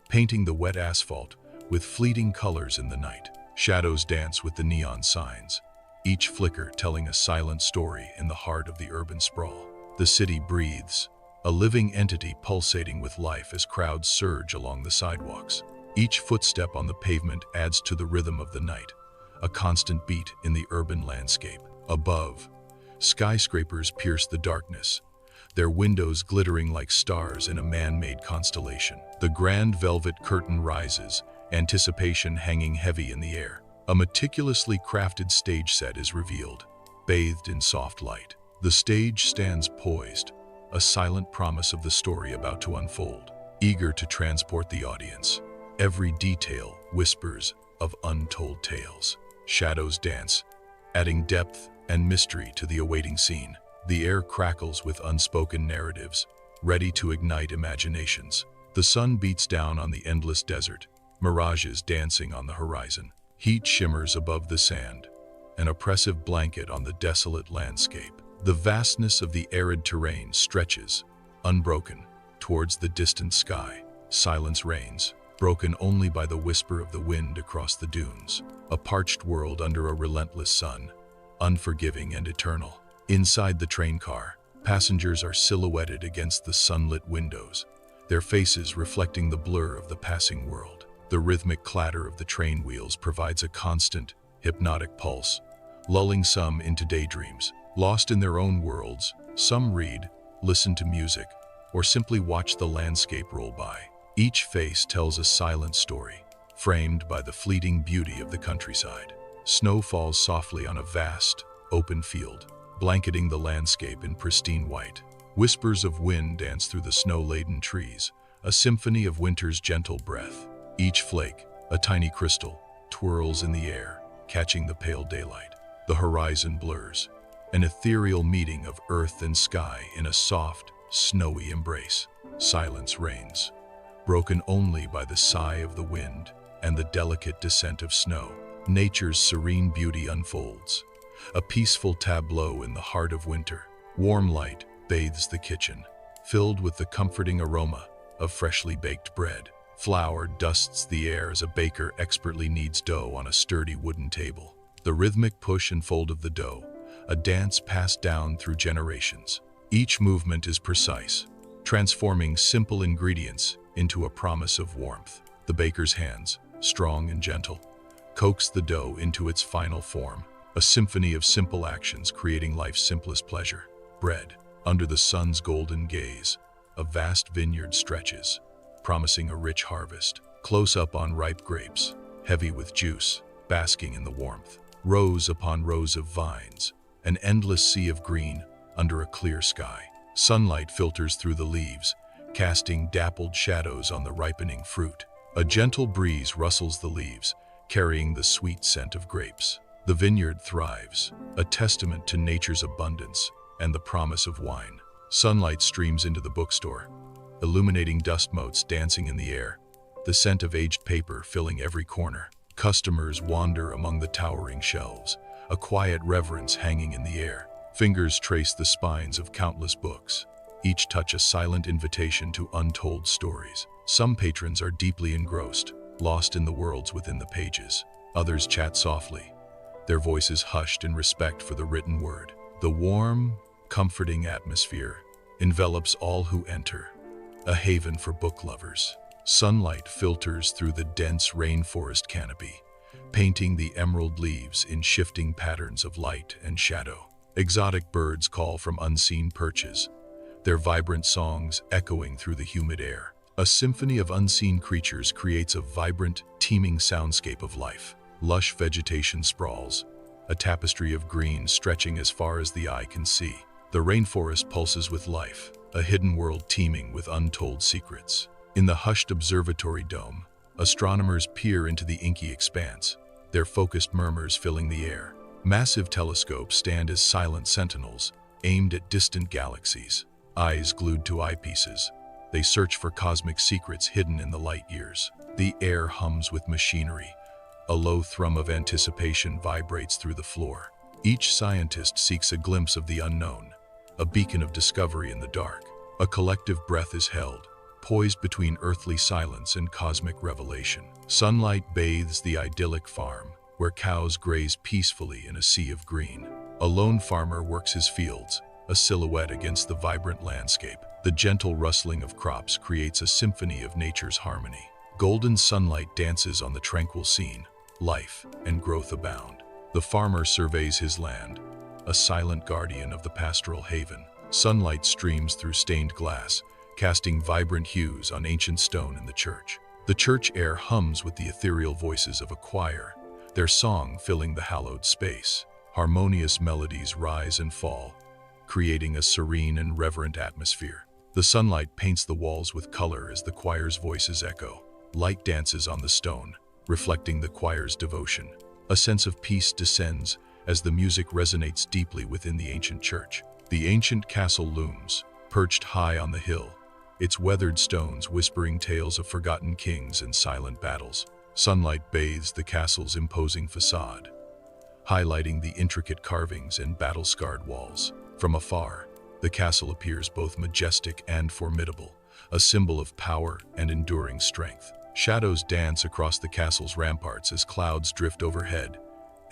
Speaker 1: painting the wet asphalt with fleeting colors in the night. Shadows dance with the neon signs, each flicker telling a silent story in the heart of the urban sprawl. The city breathes, a living entity pulsating with life as crowds surge along the sidewalks. Each footstep on the pavement adds to the rhythm of the night, a constant beat in the urban landscape. Above, skyscrapers pierce the darkness, their windows glittering like stars in a man-made constellation. The grand velvet curtain rises, anticipation hanging heavy in the air. A meticulously crafted stage set is revealed, bathed in soft light. The stage stands poised, a silent promise of the story about to unfold, eager to transport the audience. Every detail whispers of untold tales. Shadows dance, adding depth and mystery to the awaiting scene. The air crackles with unspoken narratives, ready to ignite imaginations. The sun beats down on the endless desert, mirages dancing on the horizon. Heat shimmers above the sand, an oppressive blanket on the desolate landscape. The vastness of the arid terrain stretches, unbroken, towards the distant sky. Silence reigns, broken only by the whisper of the wind across the dunes. A parched world under a relentless sun, unforgiving and eternal. Inside the train car, passengers are silhouetted against the sunlit windows, their faces reflecting the blur of the passing world. The rhythmic clatter of the train wheels provides a constant, hypnotic pulse, lulling some into daydreams. Lost in their own worlds, some read, listen to music, or simply watch the landscape roll by. Each face tells a silent story, framed by the fleeting beauty of the countryside. Snow falls softly on a vast, open field, blanketing the landscape in pristine white. Whispers of wind dance through the snow-laden trees, a symphony of winter's gentle breath. Each flake, a tiny crystal, twirls in the air, catching the pale daylight. The horizon blurs, an ethereal meeting of earth and sky in a soft, snowy embrace. Silence reigns, broken only by the sigh of the wind and the delicate descent of snow. Nature's serene beauty unfolds, a peaceful tableau in the heart of winter. Warm light bathes the kitchen, filled with the comforting aroma of freshly baked bread. Flour dusts the air as a baker expertly kneads dough on a sturdy wooden table. The rhythmic push and fold of the dough, a dance passed down through generations. Each movement is precise, transforming simple ingredients into a promise of warmth. The baker's hands, strong and gentle, coax the dough into its final form, a symphony of simple actions creating life's simplest pleasure. Bread, under the sun's golden gaze, a vast vineyard stretches, promising a rich harvest. Close up on ripe grapes, heavy with juice, basking in the warmth. Rows upon rows of vines, an endless sea of green under a clear sky. Sunlight filters through the leaves, casting dappled shadows on the ripening fruit. A gentle breeze rustles the leaves, carrying the sweet scent of grapes. The vineyard thrives, a testament to nature's abundance and the promise of wine. Sunlight streams into the bookstore, illuminating dust motes dancing in the air, the scent of aged paper filling every corner. Customers wander among the towering shelves, a quiet reverence hanging in the air. Fingers trace the spines of countless books, each touch a silent invitation to untold stories. Some patrons are deeply engrossed, lost in the worlds within the pages. Others chat softly, their voices hushed in respect for the written word. The warm, comforting atmosphere envelops all who enter, a haven for book lovers. Sunlight filters through the dense rainforest canopy, painting the emerald leaves in shifting patterns of light and shadow. Exotic birds call from unseen perches, their vibrant songs echoing through the humid air. A symphony of unseen creatures creates a vibrant, teeming soundscape of life. Lush vegetation sprawls, a tapestry of green stretching as far as the eye can see. The rainforest pulses with life, a hidden world teeming with untold secrets. In the hushed observatory dome, astronomers peer into the inky expanse, their focused murmurs filling the air. Massive telescopes stand as silent sentinels, aimed at distant galaxies. Eyes glued to eyepieces, they search for cosmic secrets hidden in the light years. The air hums with machinery. A low thrum of anticipation vibrates through the floor. Each scientist seeks a glimpse of the unknown, a beacon of discovery in the dark. A collective breath is held, poised between earthly silence and cosmic revelation. Sunlight bathes the idyllic farm, where cows graze peacefully in a sea of green. A lone farmer works his fields, a silhouette against the vibrant landscape. The gentle rustling of crops creates a symphony of nature's harmony. Golden sunlight dances on the tranquil scene. Life and growth abound. The farmer surveys his land, a silent guardian of the pastoral haven. Sunlight streams through stained glass, casting vibrant hues on ancient stone in the church. The church air hums with the ethereal voices of a choir, their song filling the hallowed space. Harmonious melodies rise and fall, creating a serene and reverent atmosphere. The sunlight paints the walls with color as the choir's voices echo. Light dances on the stone, reflecting the choir's devotion. A sense of peace descends as the music resonates deeply within the ancient church. The ancient castle looms, perched high on the hill, its weathered stones whispering tales of forgotten kings and silent battles. Sunlight bathes the castle's imposing facade, highlighting the intricate carvings and battle-scarred walls. From afar, the castle appears both majestic and formidable, a symbol of power and enduring strength. Shadows dance across the castle's ramparts as clouds drift overhead,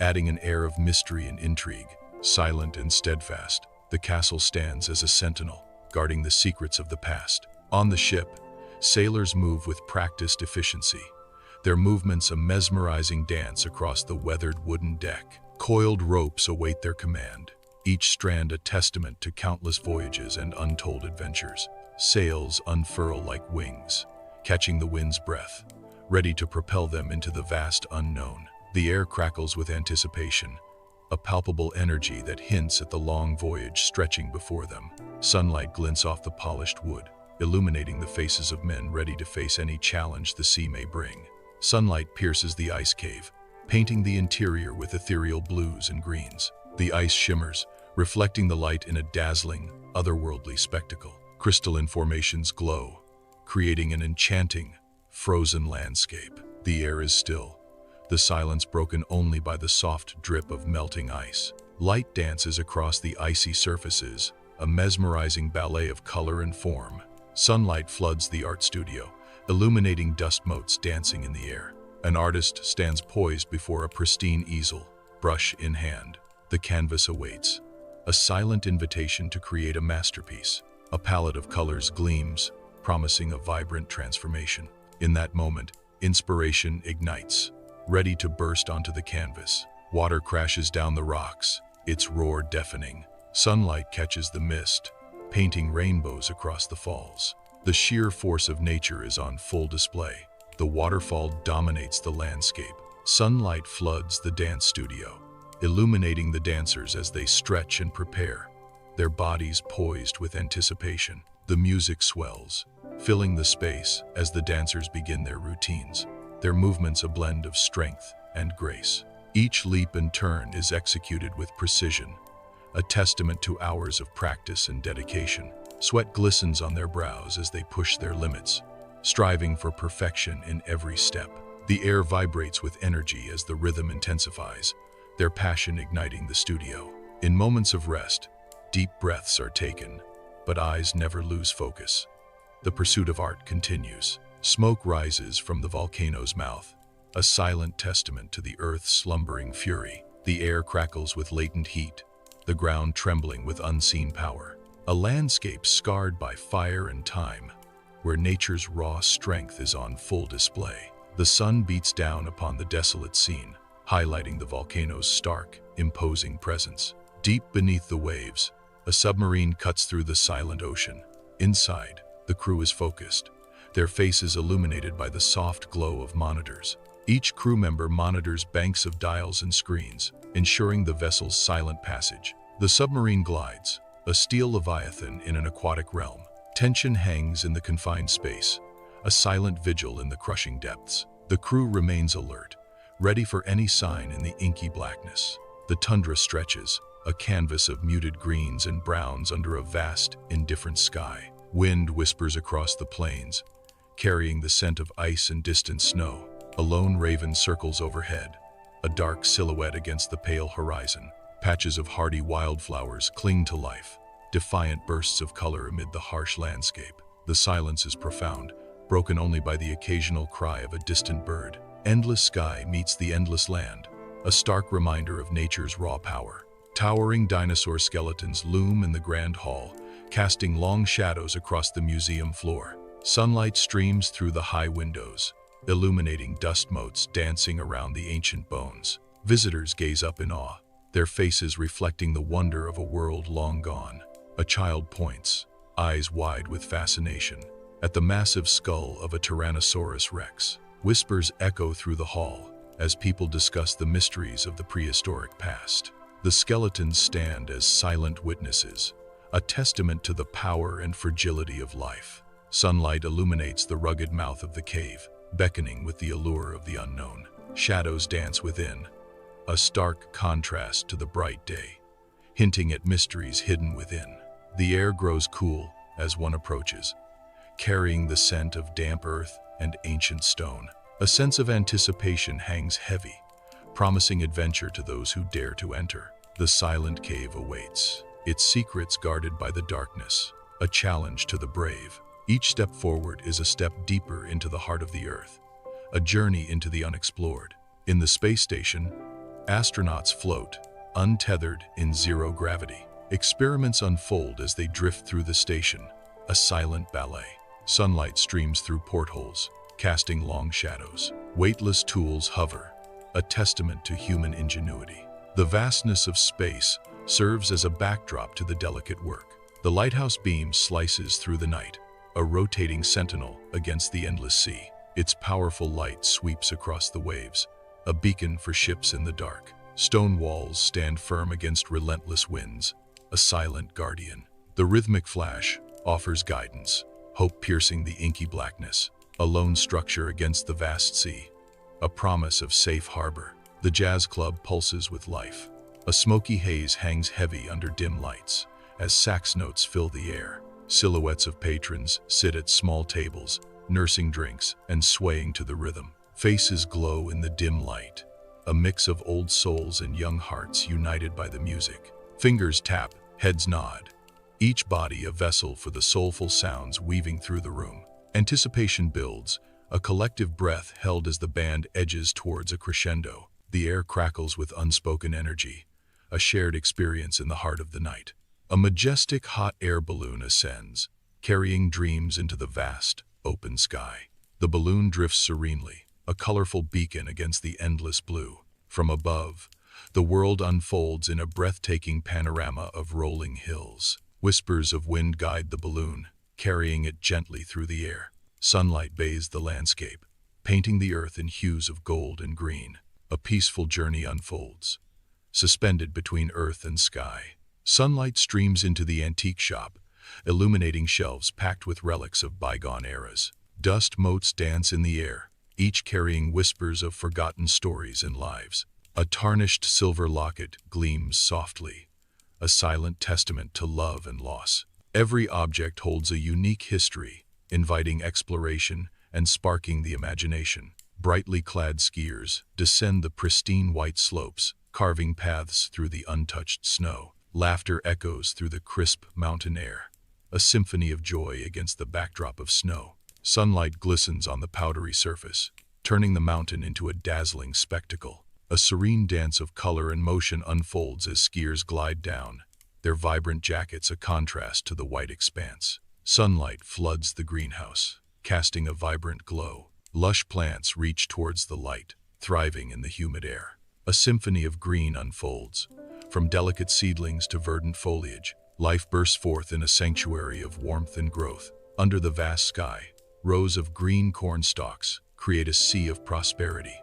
Speaker 1: adding an air of mystery and intrigue. Silent and steadfast, the castle stands as a sentinel, guarding the secrets of the past. On the ship, sailors move with practiced efficiency, their movements a mesmerizing dance across the weathered wooden deck. Coiled ropes await their command, each strand a testament to countless voyages and untold adventures. Sails unfurl like wings, catching the wind's breath, ready to propel them into the vast unknown. The air crackles with anticipation, a palpable energy that hints at the long voyage stretching before them. Sunlight glints off the polished wood, illuminating the faces of men ready to face any challenge the sea may bring. Sunlight pierces the ice cave, painting the interior with ethereal blues and greens. The ice shimmers, reflecting the light in a dazzling, otherworldly spectacle. Crystalline formations glow, creating an enchanting, frozen landscape. The air is still, the silence broken only by the soft drip of melting ice. Light dances across the icy surfaces, a mesmerizing ballet of color and form. Sunlight floods the art studio, illuminating dust motes dancing in the air. An artist stands poised before a pristine easel, brush in hand. The canvas awaits, a silent invitation to create a masterpiece. A palette of colors gleams, promising a vibrant transformation. In that moment, inspiration ignites, ready to burst onto the canvas. Water crashes down the rocks, its roar deafening. Sunlight catches the mist, painting rainbows across the falls. The sheer force of nature is on full display. The waterfall dominates the landscape. Sunlight floods the dance studio, illuminating the dancers as they stretch and prepare, their bodies poised with anticipation. The music swells, filling the space as the dancers begin their routines, their movements a blend of strength and grace. Each leap and turn is executed with precision, a testament to hours of practice and dedication. Sweat glistens on their brows as they push their limits, striving for perfection in every step. The air vibrates with energy as the rhythm intensifies, their passion igniting the studio. In moments of rest, deep breaths are taken, but eyes never lose focus. The pursuit of art continues. Smoke rises from the volcano's mouth, a silent testament to the Earth's slumbering fury. The air crackles with latent heat, the ground trembling with unseen power. A landscape scarred by fire and time, where nature's raw strength is on full display. The sun beats down upon the desolate scene, highlighting the volcano's stark, imposing presence. Deep beneath the waves, a submarine cuts through the silent ocean. Inside, the crew is focused, their faces illuminated by the soft glow of monitors. Each crew member monitors banks of dials and screens, ensuring the vessel's silent passage. The submarine glides, a steel leviathan in an aquatic realm. Tension hangs in the confined space, a silent vigil in the crushing depths. The crew remains alert, ready for any sign in the inky blackness. The tundra stretches, a canvas of muted greens and browns under a vast, indifferent sky. Wind whispers across the plains, carrying the scent of ice and distant snow. A lone raven circles overhead, a dark silhouette against the pale horizon. Patches of hardy wildflowers cling to life, defiant bursts of color amid the harsh landscape. The silence is profound, broken only by the occasional cry of a distant bird. Endless sky meets the endless land, a stark reminder of nature's raw power. Towering dinosaur skeletons loom in the grand hall, casting long shadows across the museum floor. Sunlight streams through the high windows, illuminating dust motes dancing around the ancient bones. Visitors gaze up in awe, their faces reflecting the wonder of a world long gone. A child points, eyes wide with fascination, at the massive skull of a Tyrannosaurus rex. Whispers echo through the hall as people discuss the mysteries of the prehistoric past. The skeletons stand as silent witnesses, a testament to the power and fragility of life. Sunlight illuminates the rugged mouth of the cave, beckoning with the allure of the unknown. Shadows dance within, a stark contrast to the bright day, hinting at mysteries hidden within. The air grows cool as one approaches, carrying the scent of damp earth and ancient stone. A sense of anticipation hangs heavy, promising adventure to those who dare to enter. The silent cave awaits, its secrets guarded by the darkness, a challenge to the brave. Each step forward is a step deeper into the heart of the earth, a journey into the unexplored. In the space station, astronauts float, untethered in zero gravity. Experiments unfold as they drift through the station, a silent ballet. Sunlight streams through portholes, casting long shadows. Weightless tools hover, a testament to human ingenuity. The vastness of space serves as a backdrop to the delicate work. The lighthouse beam slices through the night, a rotating sentinel against the endless sea. Its powerful light sweeps across the waves, a beacon for ships in the dark. Stone walls stand firm against relentless winds, a silent guardian. The rhythmic flash offers guidance, hope piercing the inky blackness. A lone structure against the vast sea, a promise of safe harbor. The jazz club pulses with life. A smoky haze hangs heavy under dim lights as sax notes fill the air. Silhouettes of patrons sit at small tables, nursing drinks and swaying to the rhythm. Faces glow in the dim light, a mix of old souls and young hearts united by the music. Fingers tap, heads nod, each body a vessel for the soulful sounds weaving through the room. Anticipation builds, a collective breath held as the band edges towards a crescendo. The air crackles with unspoken energy, a shared experience in the heart of the night. A majestic hot air balloon ascends, carrying dreams into the vast, open sky. The balloon drifts serenely, a colorful beacon against the endless blue. From above, the world unfolds in a breathtaking panorama of rolling hills. Whispers of wind guide the balloon, carrying it gently through the air. Sunlight bathes the landscape, painting the earth in hues of gold and green. A peaceful journey unfolds, suspended between earth and sky. Sunlight streams into the antique shop, illuminating shelves packed with relics of bygone eras. Dust motes dance in the air, each carrying whispers of forgotten stories and lives. A tarnished silver locket gleams softly, a silent testament to love and loss. Every object holds a unique history, inviting exploration and sparking the imagination. Brightly clad skiers descend the pristine white slopes, carving paths through the untouched snow. Laughter echoes through the crisp mountain air, a symphony of joy against the backdrop of snow. Sunlight glistens on the powdery surface, turning the mountain into a dazzling spectacle. A serene dance of color and motion unfolds as skiers glide down, their vibrant jackets a contrast to the white expanse. Sunlight floods the greenhouse, casting a vibrant glow. Lush plants reach towards the light, thriving in the humid air. A symphony of green unfolds. From delicate seedlings to verdant foliage, life bursts forth in a sanctuary of warmth and growth. Under the vast sky, rows of green corn stalks create a sea of prosperity,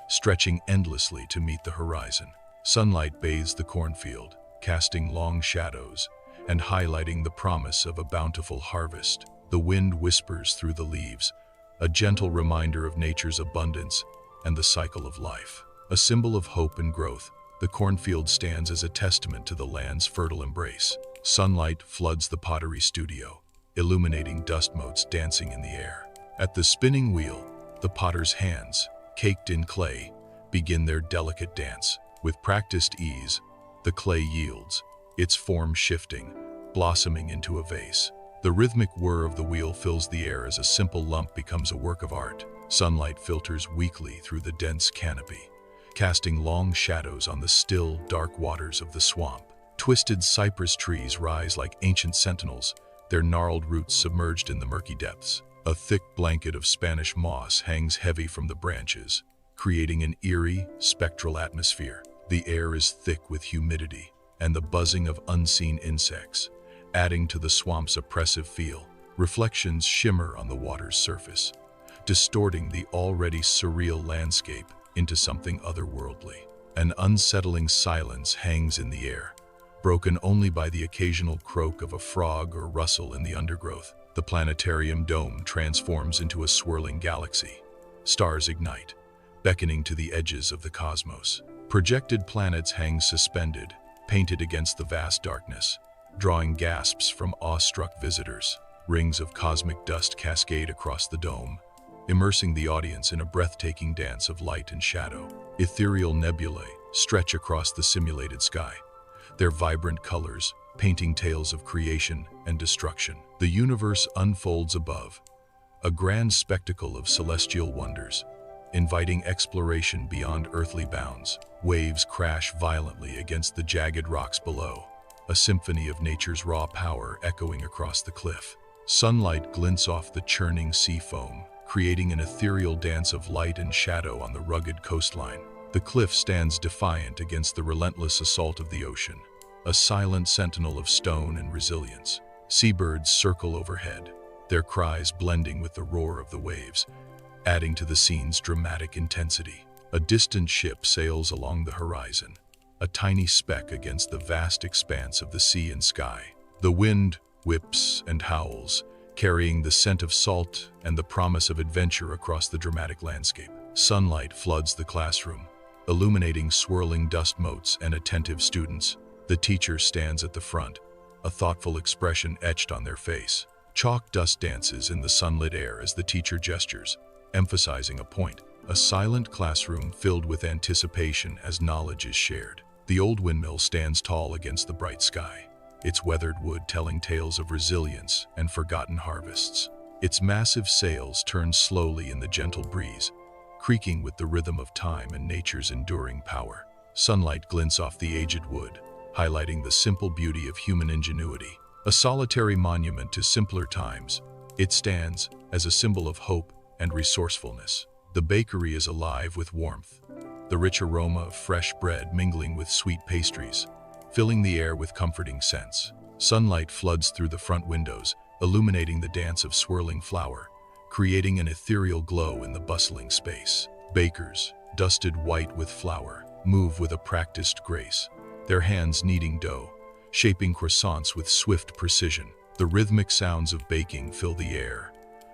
Speaker 1: stretching endlessly to meet the horizon. Sunlight bathes the cornfield, casting long shadows and highlighting the promise of a bountiful harvest. The wind whispers through the leaves, a gentle reminder of nature's abundance and the cycle of life. A symbol of hope and growth, The cornfield stands as a testament to the land's fertile embrace. Sunlight floods the pottery studio, illuminating dust motes dancing in the air. At the spinning wheel, the potter's hands, caked in clay, begin their delicate dance. With practiced ease, the clay yields, its form shifting, blossoming into a vase. The rhythmic whir of the wheel fills the air as a simple lump becomes a work of art. Sunlight filters weakly through the dense canopy, casting long shadows on the still, dark waters of the swamp. Twisted cypress trees rise like ancient sentinels, their gnarled roots submerged in the murky depths. A thick blanket of Spanish moss hangs heavy from the branches, creating an eerie, spectral atmosphere. The air is thick with humidity and the buzzing of unseen insects, adding to the swamp's oppressive feel. Reflections shimmer on the water's surface, distorting the already surreal landscape into something otherworldly. An unsettling silence hangs in the air, broken only by the occasional croak of a frog or rustle in the undergrowth. The planetarium dome transforms into a swirling galaxy. Stars ignite, beckoning to the edges of the cosmos. Projected planets hang suspended, painted against the vast darkness, drawing gasps from awestruck visitors. Rings of cosmic dust cascade across the dome, immersing the audience in a breathtaking dance of light and shadow. Ethereal nebulae stretch across the simulated sky, their vibrant colors painting tales of creation and destruction. The universe unfolds above, a grand spectacle of celestial wonders, inviting exploration beyond earthly bounds. Waves crash violently against the jagged rocks below, a symphony of nature's raw power echoing across the cliff. Sunlight glints off the churning sea foam, creating an ethereal dance of light and shadow on the rugged coastline. The cliff stands defiant against the relentless assault of the ocean, a silent sentinel of stone and resilience. Seabirds circle overhead, their cries blending with the roar of the waves, adding to the scene's dramatic intensity. A distant ship sails along the horizon, a tiny speck against the vast expanse of the sea and sky. The wind whips and howls, carrying the scent of salt and the promise of adventure across the dramatic landscape. Sunlight floods the classroom, illuminating swirling dust motes and attentive students. The teacher stands at the front, a thoughtful expression etched on their face. Chalk dust dances in the sunlit air as the teacher gestures, emphasizing a point. A silent classroom filled with anticipation as knowledge is shared. The old windmill stands tall against the bright sky, its weathered wood telling tales of resilience and forgotten harvests. Its massive sails turn slowly in the gentle breeze, creaking with the rhythm of time and nature's enduring power. Sunlight glints off the aged wood, highlighting the simple beauty of human ingenuity. A solitary monument to simpler times, it stands as a symbol of hope and resourcefulness. The bakery is alive with warmth, the rich aroma of fresh bread mingling with sweet pastries, filling the air with comforting scents. Sunlight floods through the front windows, illuminating the dance of swirling flour, creating an ethereal glow in the bustling space. Bakers, dusted white with flour, move with a practiced grace, their hands kneading dough, shaping croissants with swift precision. The rhythmic sounds of baking fill the air,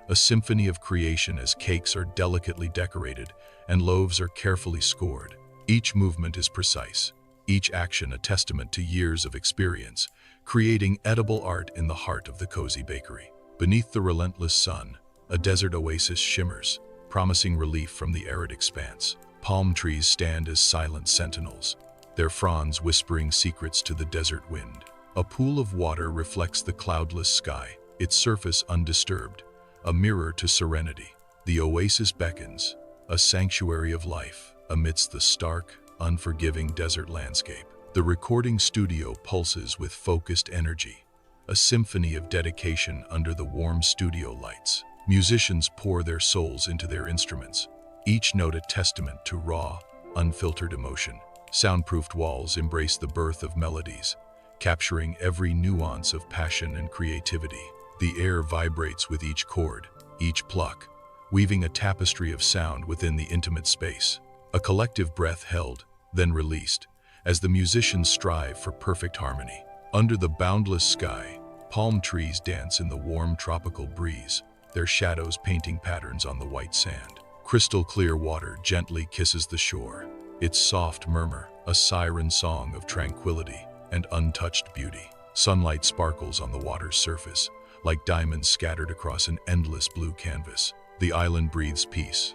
Speaker 1: a symphony of creation as cakes are delicately decorated and loaves are carefully scored. Each movement is precise, each action a testament to years of experience, creating edible art in the heart of the cozy bakery. Beneath the relentless sun, a desert oasis shimmers, promising relief from the arid expanse. Palm trees stand as silent sentinels, their fronds whispering secrets to the desert wind. A pool of water reflects the cloudless sky, its surface undisturbed, a mirror to serenity. The oasis beckons, a sanctuary of life amidst the stark, unforgiving desert landscape. The recording studio pulses with focused energy, a symphony of dedication under the warm studio lights. Musicians pour their souls into their instruments, each note a testament to raw, unfiltered emotion. Soundproofed walls embrace the birth of melodies, capturing every nuance of passion and creativity. The air vibrates with each chord, each pluck, weaving a tapestry of sound within the intimate space. A collective breath held, then released, as the musicians strive for perfect harmony. Under the boundless sky, palm trees dance in the warm tropical breeze, their shadows painting patterns on the white sand. Crystal clear water gently kisses the shore, its soft murmur a siren song of tranquility and untouched beauty. Sunlight sparkles on the water's surface, like diamonds scattered across an endless blue canvas. The island breathes peace,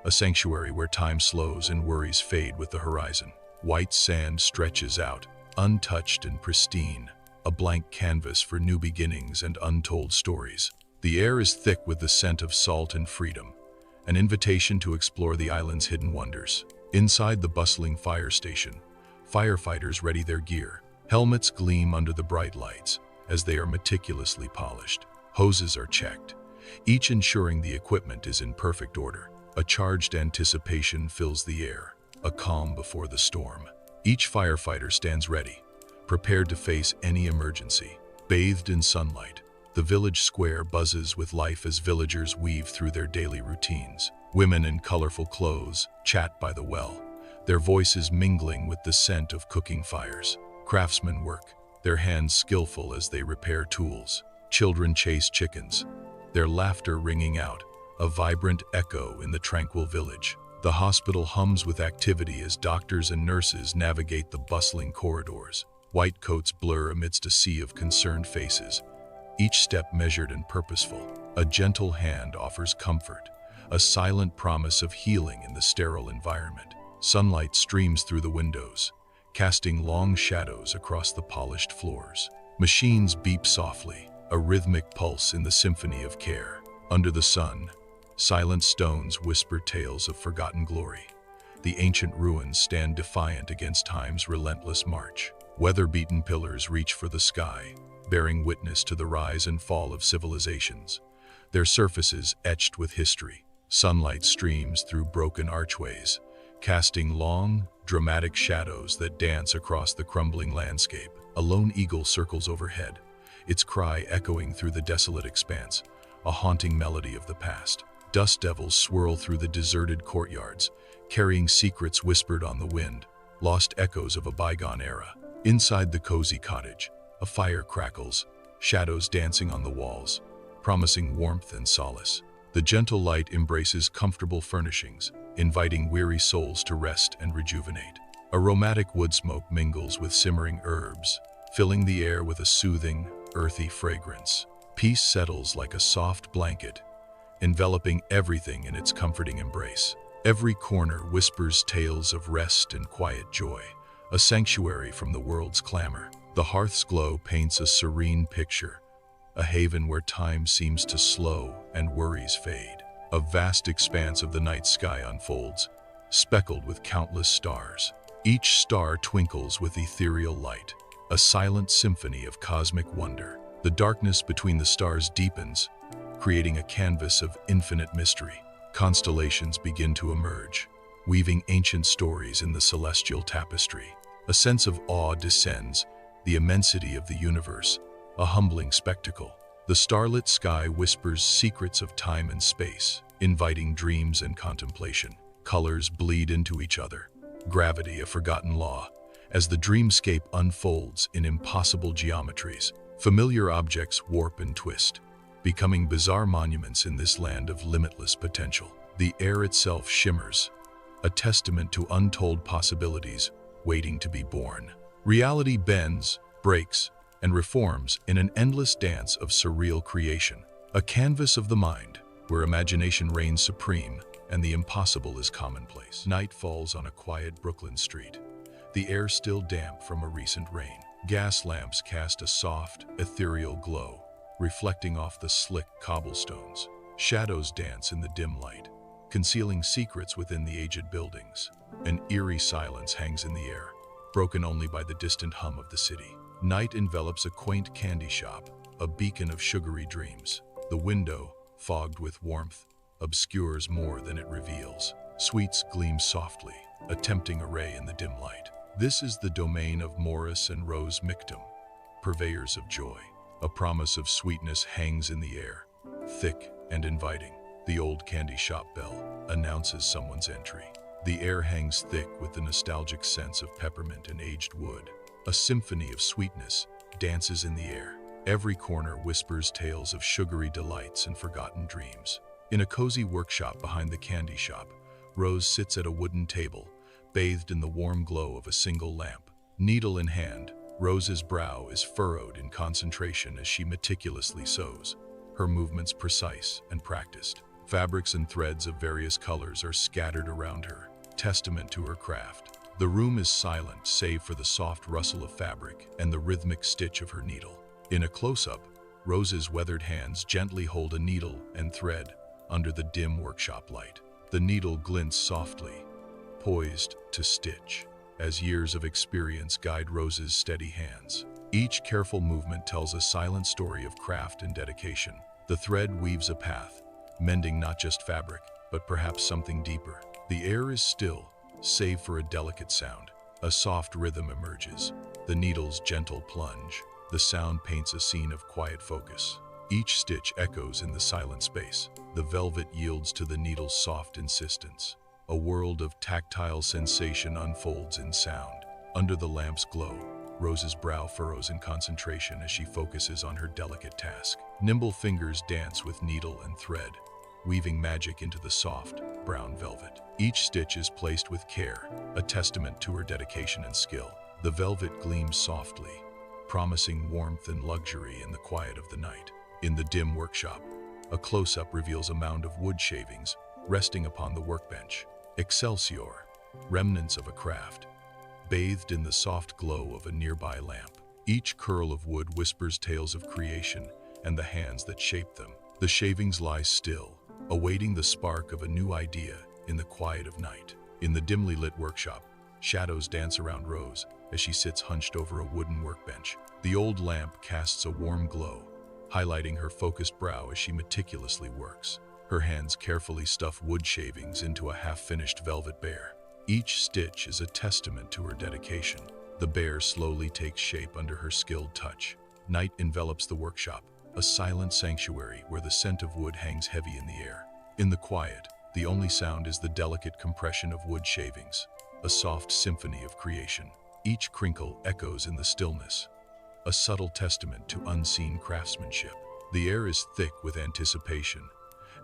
Speaker 1: a sanctuary where time slows and worries fade with the horizon. White sand stretches out, untouched and pristine, a blank canvas for new beginnings and untold stories. The air is thick with the scent of salt and freedom, an invitation to explore the island's hidden wonders. Inside the bustling fire station, firefighters ready their gear. Helmets gleam under the bright lights as they are meticulously polished. Hoses are checked, each ensuring the equipment is in perfect order. A charged anticipation fills the air, a calm before the storm. Each firefighter stands ready, prepared to face any emergency. Bathed in sunlight, the village square buzzes with life as villagers weave through their daily routines. Women in colorful clothes chat by the well, their voices mingling with the scent of cooking fires. Craftsmen work, their hands skillful as they repair tools. Children chase chickens, their laughter ringing out, a vibrant echo in the tranquil village. The hospital hums with activity as doctors and nurses navigate the bustling corridors. White coats blur amidst a sea of concerned faces, each step measured and purposeful. A gentle hand offers comfort, a silent promise of healing in the sterile environment. Sunlight streams through the windows, casting long shadows across the polished floors. Machines beep softly, a rhythmic pulse in the symphony of care. Under the sun, silent stones whisper tales of forgotten glory. The ancient ruins stand defiant against time's relentless march. Weather-beaten pillars reach for the sky, bearing witness to the rise and fall of civilizations, their surfaces etched with history. Sunlight streams through broken archways, casting long, dramatic shadows that dance across the crumbling landscape. A lone eagle circles overhead, its cry echoing through the desolate expanse, a haunting melody of the past. Dust devils swirl through the deserted courtyards, carrying secrets whispered on the wind, lost echoes of a bygone era. Inside the cozy cottage, a fire crackles, shadows dancing on the walls, promising warmth and solace. The gentle light embraces comfortable furnishings, inviting weary souls to rest and rejuvenate. Aromatic wood smoke mingles with simmering herbs, filling the air with a soothing, earthy fragrance. Peace settles like a soft blanket, enveloping everything in its comforting embrace. Every corner whispers tales of rest and quiet joy, a sanctuary from the world's clamor. The hearth's glow paints a serene picture, a haven where time seems to slow and worries fade. A vast expanse of the night sky unfolds, speckled with countless stars. Each star twinkles with ethereal light, a silent symphony of cosmic wonder. The darkness between the stars deepens, creating a canvas of infinite mystery. Constellations begin to emerge, weaving ancient stories in the celestial tapestry. A sense of awe descends, the immensity of the universe, a humbling spectacle. The starlit sky whispers secrets of time and space, inviting dreams and contemplation. Colors bleed into each other, gravity a forgotten law, as the dreamscape unfolds in impossible geometries. Familiar objects warp and twist, becoming bizarre monuments in this land of limitless potential. The air itself shimmers, a testament to untold possibilities waiting to be born. Reality bends, breaks, and reforms in an endless dance of surreal creation, a canvas of the mind where imagination reigns supreme and the impossible is commonplace. Night falls on a quiet Brooklyn street, the air still damp from a recent rain. Gas lamps cast a soft, ethereal glow, reflecting off the slick cobblestones. Shadows dance in the dim light, concealing secrets within the aged buildings. An eerie silence hangs in the air, broken only by the distant hum of the city. Night envelops a quaint candy shop, a beacon of sugary dreams. The window, fogged with warmth, obscures more than it reveals. Sweets gleam softly, a tempting array in the dim light. This is the domain of Morris and Rose Mictum, purveyors of joy. A promise of sweetness hangs in the air, thick and inviting. The old candy shop bell announces someone's entry. The air hangs thick with the nostalgic sense of peppermint and aged wood. A symphony of sweetness dances in the air. Every corner whispers tales of sugary delights and forgotten dreams. In a cozy workshop behind the candy shop, Rose sits at a wooden table, bathed in the warm glow of a single lamp. Needle in hand, Rose's brow is furrowed in concentration as she meticulously sews, her movements precise and practiced. Fabrics and threads of various colors are scattered around her, testament to her craft. The room is silent save for the soft rustle of fabric and the rhythmic stitch of her needle. In a close-up, Rose's weathered hands gently hold a needle and thread under the dim workshop light. The needle glints softly, poised to stitch, as years of experience guide Rose's steady hands. Each careful movement tells a silent story of craft and dedication. The thread weaves a path, mending not just fabric, but perhaps something deeper. The air is still, save for a delicate sound. A soft rhythm emerges, the needle's gentle plunge. The sound paints a scene of quiet focus. Each stitch echoes in the silent space. The velvet yields to the needle's soft insistence. A world of tactile sensation unfolds in sound. Under the lamp's glow, Rose's brow furrows in concentration as she focuses on her delicate task. Nimble fingers dance with needle and thread, weaving magic into the soft, brown velvet. Each stitch is placed with care, a testament to her dedication and skill. The velvet gleams softly, promising warmth and luxury in the quiet of the night. In the dim workshop, a close-up reveals a mound of wood shavings resting upon the workbench. Excelsior, remnants of a craft, bathed in the soft glow of a nearby lamp. Each curl of wood whispers tales of creation and the hands that shaped them. The shavings lie still, awaiting the spark of a new idea in the quiet of night. In the dimly lit workshop, shadows dance around Rose as she sits hunched over a wooden workbench. The old lamp casts a warm glow, highlighting her focused brow as she meticulously works. Her hands carefully stuff wood shavings into a half-finished velvet bear. Each stitch is a testament to her dedication. The bear slowly takes shape under her skilled touch. Night envelops the workshop, a silent sanctuary where the scent of wood hangs heavy in the air. In the quiet, the only sound is the delicate compression of wood shavings, a soft symphony of creation. Each crinkle echoes in the stillness, a subtle testament to unseen craftsmanship. The air is thick with anticipation,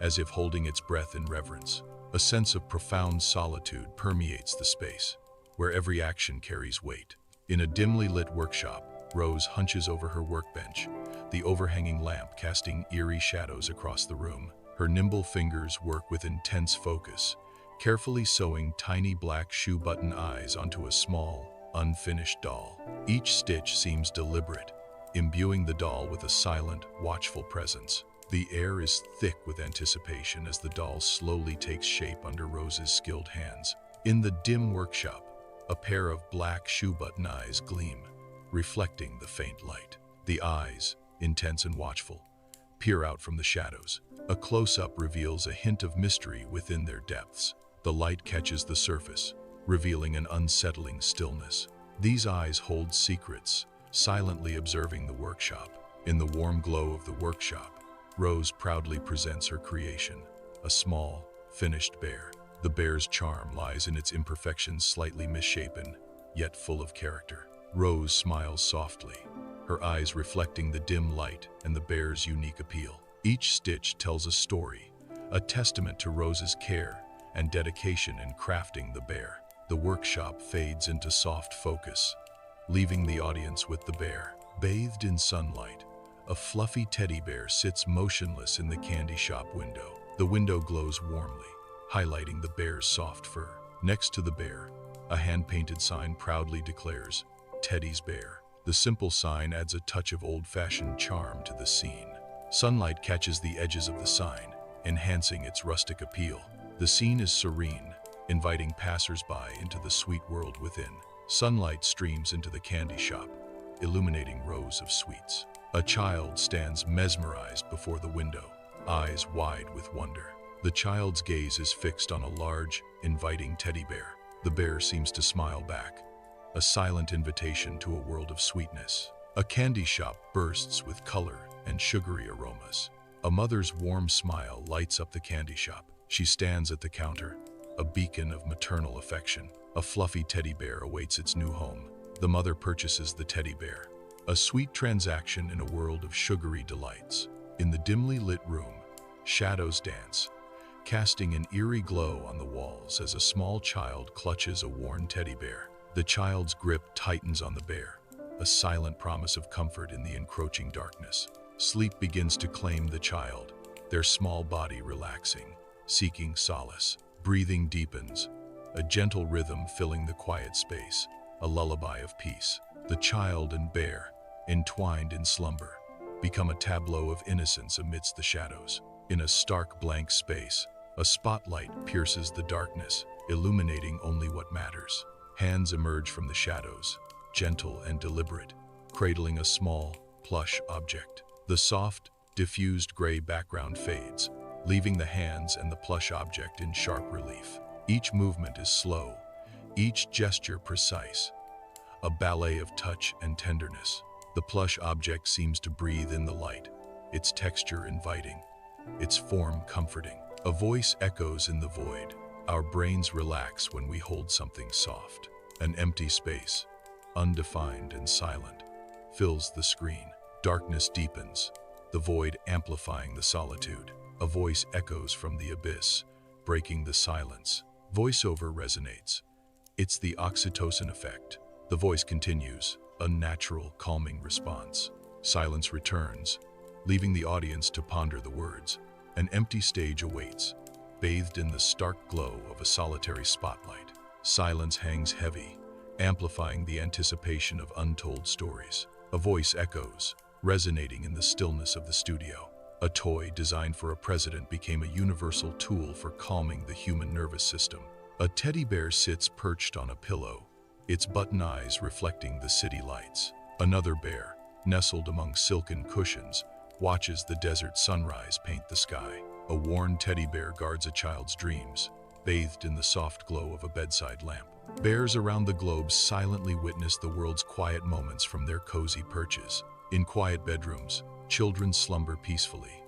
Speaker 1: as if holding its breath in reverence. A sense of profound solitude permeates the space, where every action carries weight. In a dimly lit workshop, Rose hunches over her workbench, the overhanging lamp casting eerie shadows across the room. Her nimble fingers work with intense focus, carefully sewing tiny black shoe button eyes onto a small, unfinished doll. Each stitch seems deliberate, imbuing the doll with a silent, watchful presence. The air is thick with anticipation as the doll slowly takes shape under Rose's skilled hands. In the dim workshop, a pair of black shoe-button eyes gleam, reflecting the faint light. The eyes, intense and watchful, peer out from the shadows. A close-up reveals a hint of mystery within their depths. The light catches the surface, revealing an unsettling stillness. These eyes hold secrets, silently observing the workshop. In the warm glow of the workshop, Rose proudly presents her creation, a small, finished bear. The bear's charm lies in its imperfections, slightly misshapen, yet full of character. Rose smiles softly, her eyes reflecting the dim light and the bear's unique appeal. Each stitch tells a story, a testament to Rose's care and dedication in crafting the bear. The workshop fades into soft focus, leaving the audience with the bear. Bathed in sunlight, a fluffy teddy bear sits motionless in the candy shop window. The window glows warmly, highlighting the bear's soft fur. Next to the bear, a hand-painted sign proudly declares, "Teddy's Bear." The simple sign adds a touch of old-fashioned charm to the scene. Sunlight catches the edges of the sign, enhancing its rustic appeal. The scene is serene, inviting passers-by into the sweet world within. Sunlight streams into the candy shop, illuminating rows of sweets. A child stands mesmerized before the window, eyes wide with wonder. The child's gaze is fixed on a large, inviting teddy bear. The bear seems to smile back, a silent invitation to a world of sweetness. A candy shop bursts with color and sugary aromas. A mother's warm smile lights up the candy shop. She stands at the counter, a beacon of maternal affection. A fluffy teddy bear awaits its new home. The mother purchases the teddy bear, a sweet transaction in a world of sugary delights. In the dimly lit room, shadows dance, casting an eerie glow on the walls as a small child clutches a worn teddy bear. The child's grip tightens on the bear, a silent promise of comfort in the encroaching darkness. Sleep begins to claim the child, their small body relaxing, seeking solace. Breathing deepens, a gentle rhythm filling the quiet space, a lullaby of peace. The child and bear, entwined in slumber, become a tableau of innocence amidst the shadows. In a stark blank space, a spotlight pierces the darkness, illuminating only what matters. Hands emerge from the shadows, gentle and deliberate, cradling a small, plush object. The soft, diffused gray background fades, leaving the hands and the plush object in sharp relief. Each movement is slow, each gesture precise, a ballet of touch and tenderness. The plush object seems to breathe in the light, its texture inviting, its form comforting. A voice echoes in the void. Our brains relax when we hold something soft. An empty space, undefined and silent, fills the screen. Darkness deepens, the void amplifying the solitude. A voice echoes from the abyss, breaking the silence. Voiceover resonates. It's the oxytocin effect. The voice continues, a natural, calming response. Silence returns, leaving the audience to ponder the words. An empty stage awaits, bathed in the stark glow of a solitary spotlight. Silence hangs heavy, amplifying the anticipation of untold stories. A voice echoes, resonating in the stillness of the studio. A toy designed for a president became a universal tool for calming the human nervous system. A teddy bear sits perched on a pillow, its button eyes reflecting the city lights. Another bear, nestled among silken cushions, watches the desert sunrise paint the sky. A worn teddy bear guards a child's dreams, bathed in the soft glow of a bedside lamp. Bears around the globe silently witness the world's quiet moments from their cozy perches. In quiet bedrooms, children slumber peacefully,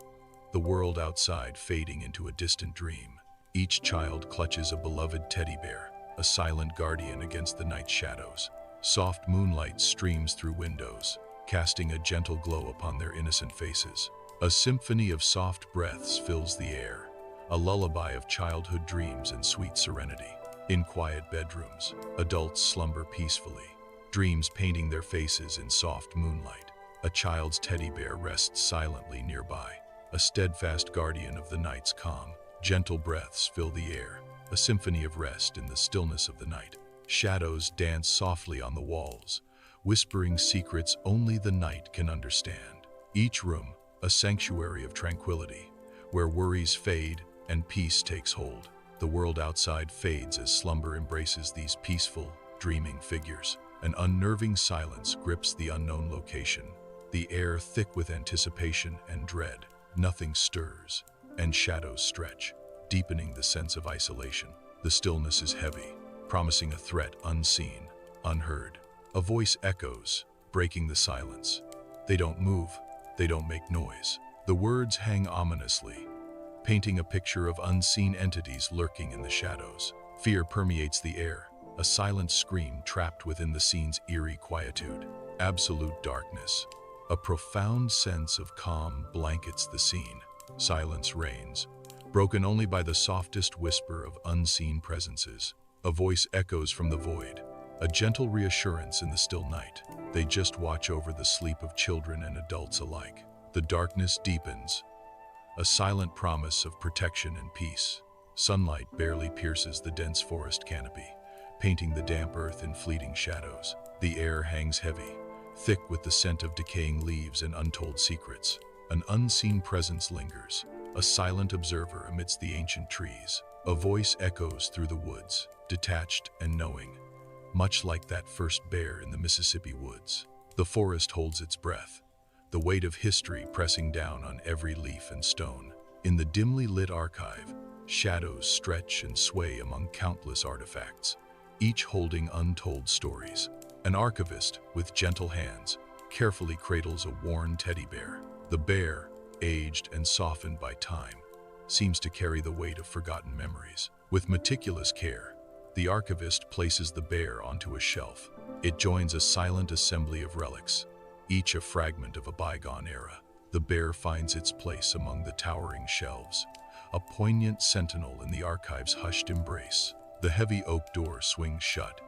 Speaker 1: the world outside fading into a distant dream. Each child clutches a beloved teddy bear, a silent guardian against the night's shadows. Soft moonlight streams through windows, casting a gentle glow upon their innocent faces. A symphony of soft breaths fills the air, a lullaby of childhood dreams and sweet serenity. In quiet bedrooms, adults slumber peacefully, dreams painting their faces in soft moonlight. A child's teddy bear rests silently nearby, a steadfast guardian of the night's calm. Gentle breaths fill the air, a symphony of rest in the stillness of the night. Shadows dance softly on the walls, whispering secrets only the night can understand. Each room, a sanctuary of tranquility, where worries fade and peace takes hold. The world outside fades as slumber embraces these peaceful, dreaming figures. An unnerving silence grips the unknown location, the air thick with anticipation and dread. Nothing stirs, and shadows stretch, deepening the sense of isolation. The stillness is heavy, promising a threat unseen, unheard. A voice echoes, breaking the silence. They don't move, they don't make noise. The words hang ominously, painting a picture of unseen entities lurking in the shadows. Fear permeates the air, a silent scream trapped within the scene's eerie quietude. Absolute darkness. A profound sense of calm blankets the scene. Silence reigns, broken only by the softest whisper of unseen presences. A voice echoes from the void, a gentle reassurance in the still night. They just watch over the sleep of children and adults alike. The darkness deepens, a silent promise of protection and peace. Sunlight barely pierces the dense forest canopy, painting the damp earth in fleeting shadows. The air hangs heavy, thick with the scent of decaying leaves and untold secrets. An unseen presence lingers, a silent observer amidst the ancient trees. A voice echoes through the woods, detached and knowing, much like that first bear in the Mississippi woods. The forest holds its breath, the weight of history pressing down on every leaf and stone. In the dimly lit archive, shadows stretch and sway among countless artifacts, each holding untold stories. An archivist, with gentle hands, carefully cradles a worn teddy bear. The bear, aged and softened by time, seems to carry the weight of forgotten memories. With meticulous care, the archivist places the bear onto a shelf. It joins a silent assembly of relics, each a fragment of a bygone era. The bear finds its place among the towering shelves, a poignant sentinel in the archive's hushed embrace. The heavy oak door swings shut,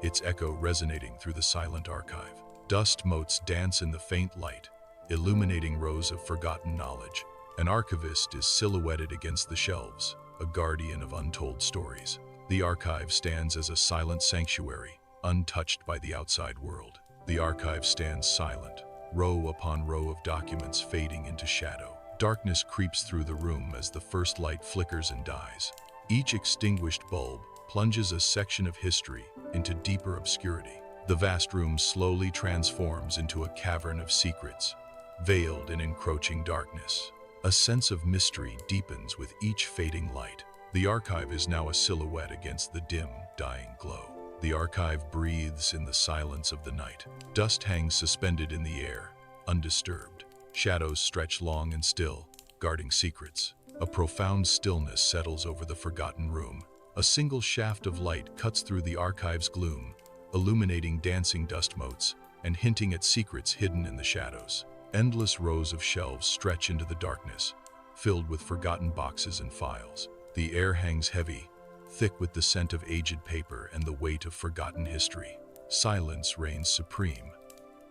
Speaker 1: its echo resonating through the silent archive. Dust motes dance in the faint light, illuminating rows of forgotten knowledge. An archivist is silhouetted against the shelves, a guardian of untold stories. The archive stands as a silent sanctuary, untouched by the outside world. The archive stands silent, row upon row of documents fading into shadow. Darkness creeps through the room as the first light flickers and dies. Each extinguished bulb plunges a section of history into deeper obscurity. The vast room slowly transforms into a cavern of secrets, veiled in encroaching darkness. A sense of mystery deepens with each fading light. The archive is now a silhouette against the dim, dying glow. The archive breathes in the silence of the night. Dust hangs suspended in the air, undisturbed. Shadows stretch long and still, guarding secrets. A profound stillness settles over the forgotten room. A single shaft of light cuts through the archive's gloom, illuminating dancing dust motes and hinting at secrets hidden in the shadows. Endless rows of shelves stretch into the darkness, filled with forgotten boxes and files. The air hangs heavy, thick with the scent of aged paper and the weight of forgotten history. Silence reigns supreme,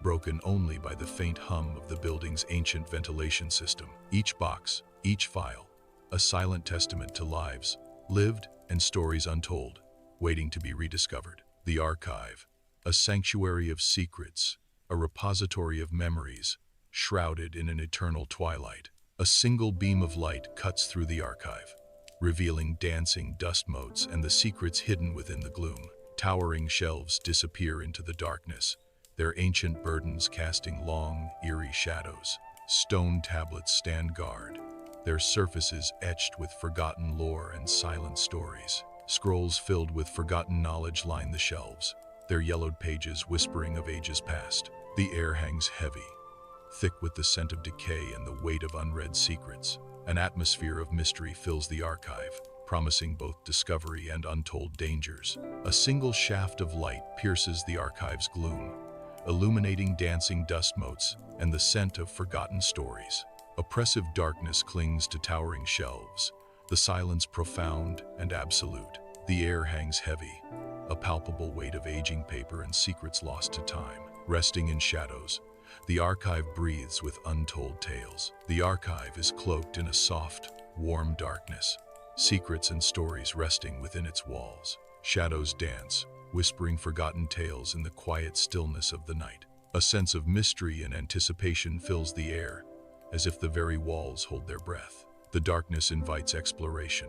Speaker 1: broken only by the faint hum of the building's ancient ventilation system. Each box, each file, a silent testament to lives lived and stories untold, waiting to be rediscovered. The archive, a sanctuary of secrets, a repository of memories, shrouded in an eternal twilight. A single beam of light cuts through the archive, revealing dancing dust motes and the secrets hidden within the gloom. Towering shelves disappear into the darkness, their ancient burdens casting long, eerie shadows. Stone tablets stand guard, their surfaces etched with forgotten lore and silent stories. Scrolls filled with forgotten knowledge line the shelves, their yellowed pages whispering of ages past. The air hangs heavy, thick with the scent of decay and the weight of unread secrets. An atmosphere of mystery fills the archive, promising both discovery and untold dangers. A single shaft of light pierces the archive's gloom, illuminating dancing dust motes and the scent of forgotten stories. Oppressive darkness clings to towering shelves, the silence profound and absolute. The air hangs heavy, a palpable weight of aging paper and secrets lost to time. Resting in shadows, the archive breathes with untold tales. The archive is cloaked in a soft, warm darkness, secrets and stories resting within its walls. Shadows dance, whispering forgotten tales in the quiet stillness of the night. A sense of mystery and anticipation fills the air, as if the very walls hold their breath. The darkness invites exploration,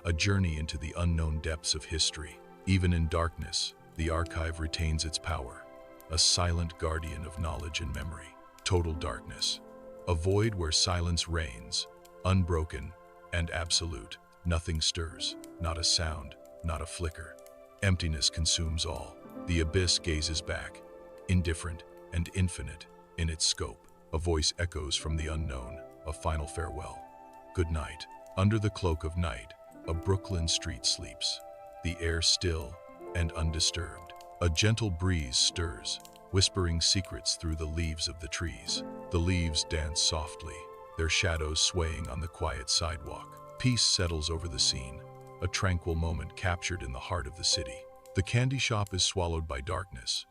Speaker 1: a journey into the unknown depths of history. Even in darkness, the archive retains its power, a silent guardian of knowledge and memory. Total darkness, a void where silence reigns, unbroken and absolute. Nothing stirs, not a sound, not a flicker. Emptiness consumes all. The abyss gazes back, indifferent and infinite in its scope. A voice echoes from the unknown, a final farewell. Good night. Under the cloak of night, a Brooklyn street sleeps, the air still and undisturbed. A gentle breeze stirs, whispering secrets through the leaves of the trees. The leaves dance softly, their shadows swaying on the quiet sidewalk. Peace settles over the scene, a tranquil moment captured in the heart of the city. The candy shop is swallowed by darkness,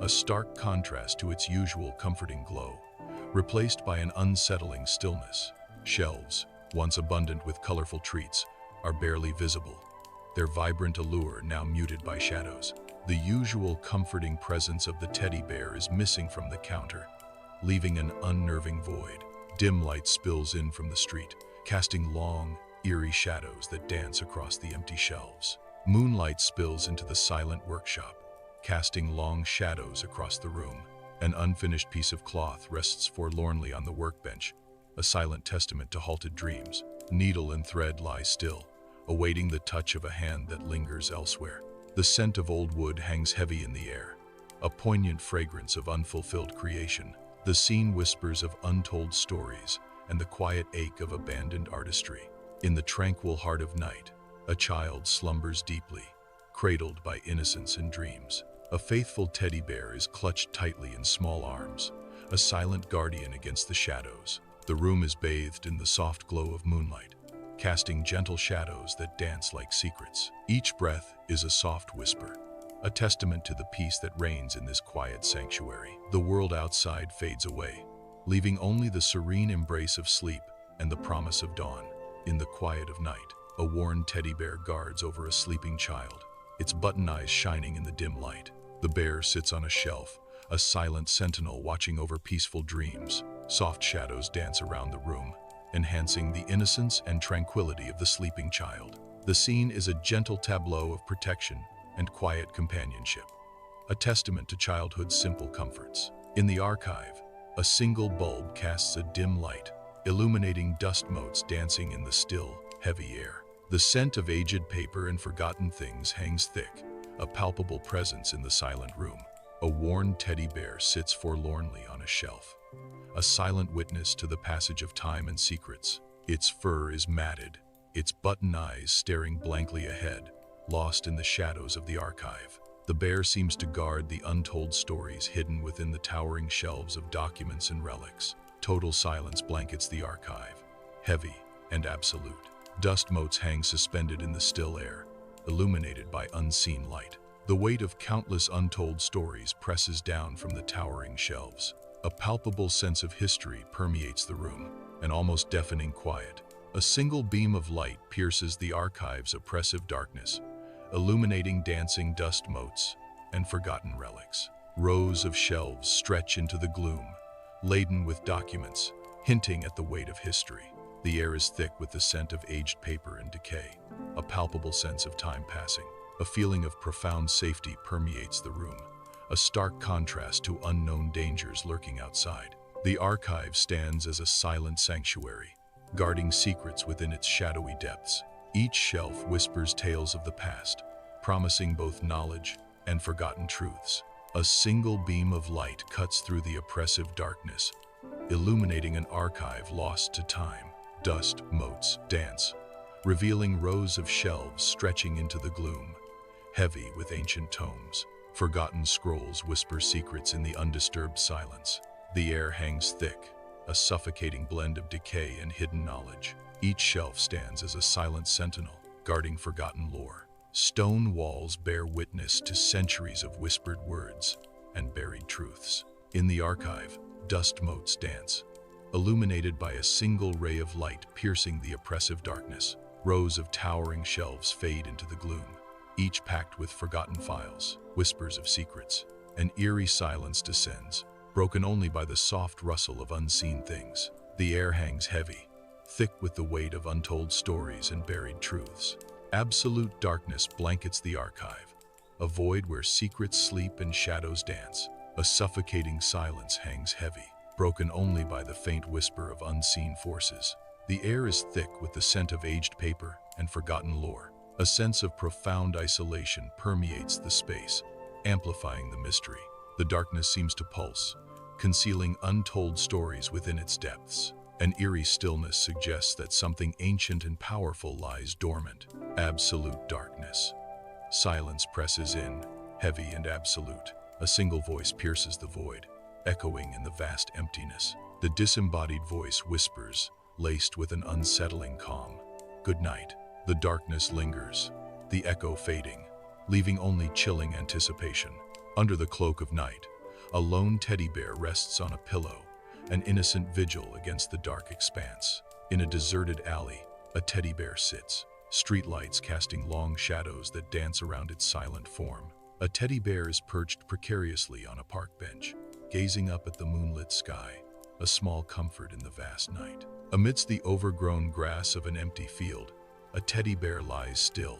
Speaker 1: a stark contrast to its usual comforting glow, replaced by an unsettling stillness. Shelves, once abundant with colorful treats, are barely visible, their vibrant allure now muted by shadows. The usual comforting presence of the teddy bear is missing from the counter, leaving an unnerving void. Dim light spills in from the street, casting long, eerie shadows that dance across the empty shelves. Moonlight spills into the silent workshop, casting long shadows across the room. An unfinished piece of cloth rests forlornly on the workbench, a silent testament to halted dreams. Needle and thread lie still, awaiting the touch of a hand that lingers elsewhere. The scent of old wood hangs heavy in the air, a poignant fragrance of unfulfilled creation. The scene whispers of untold stories and the quiet ache of abandoned artistry. In the tranquil heart of night, a child slumbers deeply, cradled by innocence and dreams. A faithful teddy bear is clutched tightly in small arms, a silent guardian against the shadows. The room is bathed in the soft glow of moonlight, casting gentle shadows that dance like secrets. Each breath is a soft whisper, a testament to the peace that reigns in this quiet sanctuary. The world outside fades away, leaving only the serene embrace of sleep and the promise of dawn. In the quiet of night, a worn teddy bear guards over a sleeping child, its button eyes shining in the dim light. The bear sits on a shelf, a silent sentinel watching over peaceful dreams. Soft shadows dance around the room, enhancing the innocence and tranquility of the sleeping child. The scene is a gentle tableau of protection and quiet companionship, a testament to childhood's simple comforts. In the archive, a single bulb casts a dim light, illuminating dust motes dancing in the still, heavy air. The scent of aged paper and forgotten things hangs thick, a palpable presence in the silent room. A worn teddy bear sits forlornly on a shelf, a silent witness to the passage of time and secrets. Its fur is matted, its button eyes staring blankly ahead, lost in the shadows of the archive. The bear seems to guard the untold stories hidden within the towering shelves of documents and relics. Total silence blankets the archive, heavy and absolute. Dust motes hang suspended in the still air, illuminated by unseen light. The weight of countless untold stories presses down from the towering shelves. A palpable sense of history permeates the room, an almost deafening quiet. A single beam of light pierces the archive's oppressive darkness, illuminating dancing dust motes and forgotten relics. Rows of shelves stretch into the gloom, laden with documents, hinting at the weight of history. The air is thick with the scent of aged paper and decay, a palpable sense of time passing. A feeling of profound safety permeates the room, a stark contrast to unknown dangers lurking outside. The archive stands as a silent sanctuary, guarding secrets within its shadowy depths. Each shelf whispers tales of the past, promising both knowledge and forgotten truths. A single beam of light cuts through the oppressive darkness, illuminating an archive lost to time. Dust motes dance, revealing rows of shelves stretching into the gloom, heavy with ancient tomes. Forgotten scrolls whisper secrets in the undisturbed silence. The air hangs thick, a suffocating blend of decay and hidden knowledge. Each shelf stands as a silent sentinel, guarding forgotten lore. Stone walls bear witness to centuries of whispered words and buried truths. In the archive, dust motes dance, illuminated by a single ray of light piercing the oppressive darkness. Rows of towering shelves fade into the gloom, each packed with forgotten files, whispers of secrets. An eerie silence descends, broken only by the soft rustle of unseen things. The air hangs heavy, thick with the weight of untold stories and buried truths. Absolute darkness blankets the archive, a void where secrets sleep and shadows dance. A suffocating silence hangs heavy, broken only by the faint whisper of unseen forces. The air is thick with the scent of aged paper and forgotten lore. A sense of profound isolation permeates the space, amplifying the mystery. The darkness seems to pulse, concealing untold stories within its depths. An eerie stillness suggests that something ancient and powerful lies dormant. Absolute darkness. Silence presses in, heavy and absolute. A single voice pierces the void, echoing in the vast emptiness. The disembodied voice whispers, laced with an unsettling calm. Good night. The darkness lingers, the echo fading, leaving only chilling anticipation. Under the cloak of night, a lone teddy bear rests on a pillow, an innocent vigil against the dark expanse. In a deserted alley, a teddy bear sits, streetlights casting long shadows that dance around its silent form. A teddy bear is perched precariously on a park bench, gazing up at the moonlit sky, a small comfort in the vast night. Amidst the overgrown grass of an empty field, a teddy bear lies still,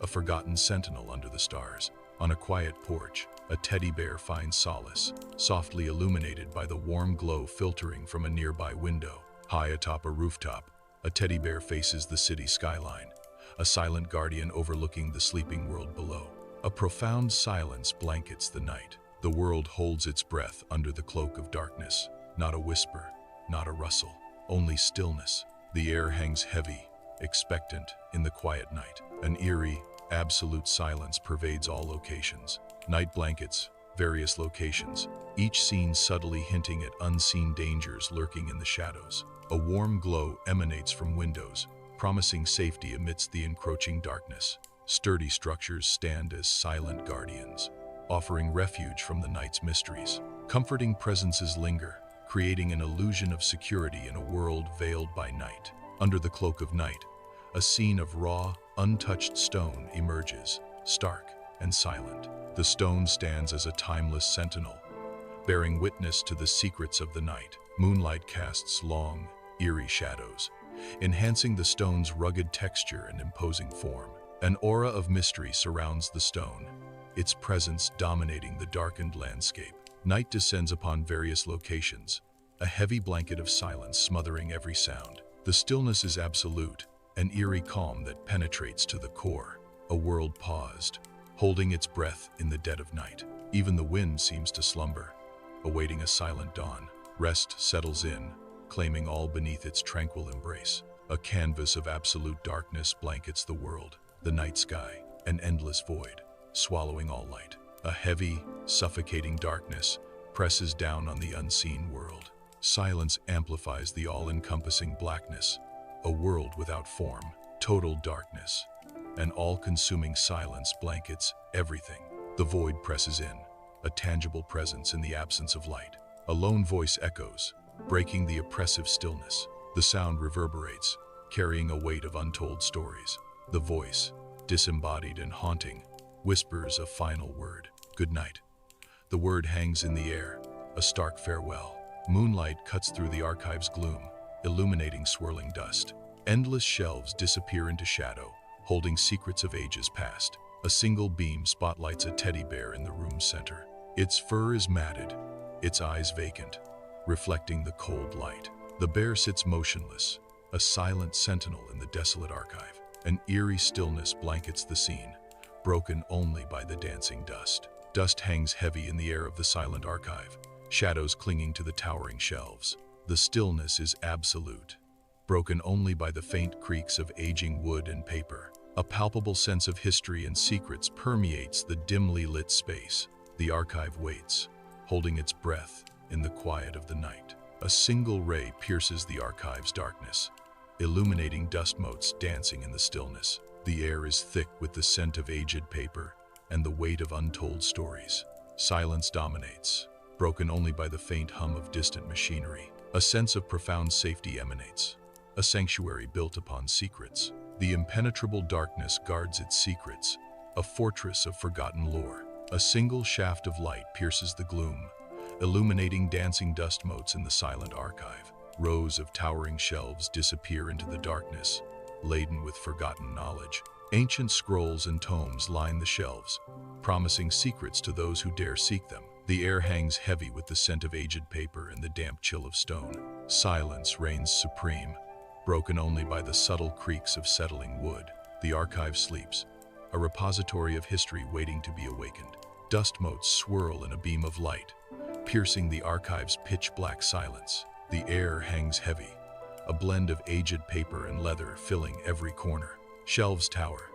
Speaker 1: a forgotten sentinel under the stars. On a quiet porch, a teddy bear finds solace, softly illuminated by the warm glow filtering from a nearby window. High atop a rooftop, a teddy bear faces the city skyline, a silent guardian overlooking the sleeping world below. A profound silence blankets the night. The world holds its breath under the cloak of darkness. Not a whisper, not a rustle, only stillness. The air hangs heavy, expectant in the quiet night. An eerie, absolute silence pervades all locations. Night blankets, various locations, each scene subtly hinting at unseen dangers lurking in the shadows. A warm glow emanates from windows, promising safety amidst the encroaching darkness. Sturdy structures stand as silent guardians, offering refuge from the night's mysteries. Comforting presences linger, creating an illusion of security in a world veiled by night. Under the cloak of night, a scene of raw, untouched stone emerges, stark and silent. The stone stands as a timeless sentinel, bearing witness to the secrets of the night. Moonlight casts long, eerie shadows, enhancing the stone's rugged texture and imposing form. An aura of mystery surrounds the stone, its presence dominating the darkened landscape. Night descends upon various locations, a heavy blanket of silence smothering every sound. The stillness is absolute, an eerie calm that penetrates to the core. A world paused, holding its breath in the dead of night. Even the wind seems to slumber, awaiting a silent dawn. Rest settles in, claiming all beneath its tranquil embrace. A canvas of absolute darkness blankets the world, the night sky, an endless void, swallowing all light. A heavy, suffocating darkness presses down on the unseen world. Silence amplifies the all-encompassing blackness, a world without form, total darkness. An all-consuming silence blankets everything. The void presses in, a tangible presence in the absence of light. A lone voice echoes, breaking the oppressive stillness. The sound reverberates, carrying a weight of untold stories. The voice, disembodied and haunting, whispers a final word: good night. The word hangs in the air, a stark farewell. Moonlight cuts through the archive's gloom, illuminating swirling dust. Endless shelves disappear into shadow, holding secrets of ages past. A single beam spotlights a teddy bear in the room's center. Its fur is matted, its eyes vacant, reflecting the cold light. The bear sits motionless, a silent sentinel in the desolate archive. An eerie stillness blankets the scene, broken only by the dancing dust. Dust hangs heavy in the air of the silent archive, shadows clinging to the towering shelves. The stillness is absolute, broken only by the faint creaks of aging wood and paper. A palpable sense of history and secrets permeates the dimly lit space. The archive waits, holding its breath in the quiet of the night. A single ray pierces the archive's darkness, illuminating dust motes dancing in the stillness. The air is thick with the scent of aged paper and the weight of untold stories. Silence dominates, broken only by the faint hum of distant machinery. A sense of profound safety emanates, a sanctuary built upon secrets. The impenetrable darkness guards its secrets, a fortress of forgotten lore. A single shaft of light pierces the gloom, illuminating dancing dust motes in the silent archive. Rows of towering shelves disappear into the darkness, laden with forgotten knowledge. Ancient scrolls and tomes line the shelves, promising secrets to those who dare seek them. The air hangs heavy with the scent of aged paper and the damp chill of stone. Silence reigns supreme, broken only by the subtle creaks of settling wood. The archive sleeps, a repository of history waiting to be awakened. Dust motes swirl in a beam of light, piercing the archive's pitch-black silence. The air hangs heavy, a blend of aged paper and leather filling every corner. Shelves tower,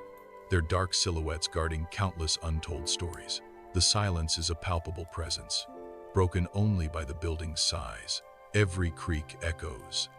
Speaker 1: their dark silhouettes guarding countless untold stories. The silence is a palpable presence, broken only by the building's size. Every creak echoes,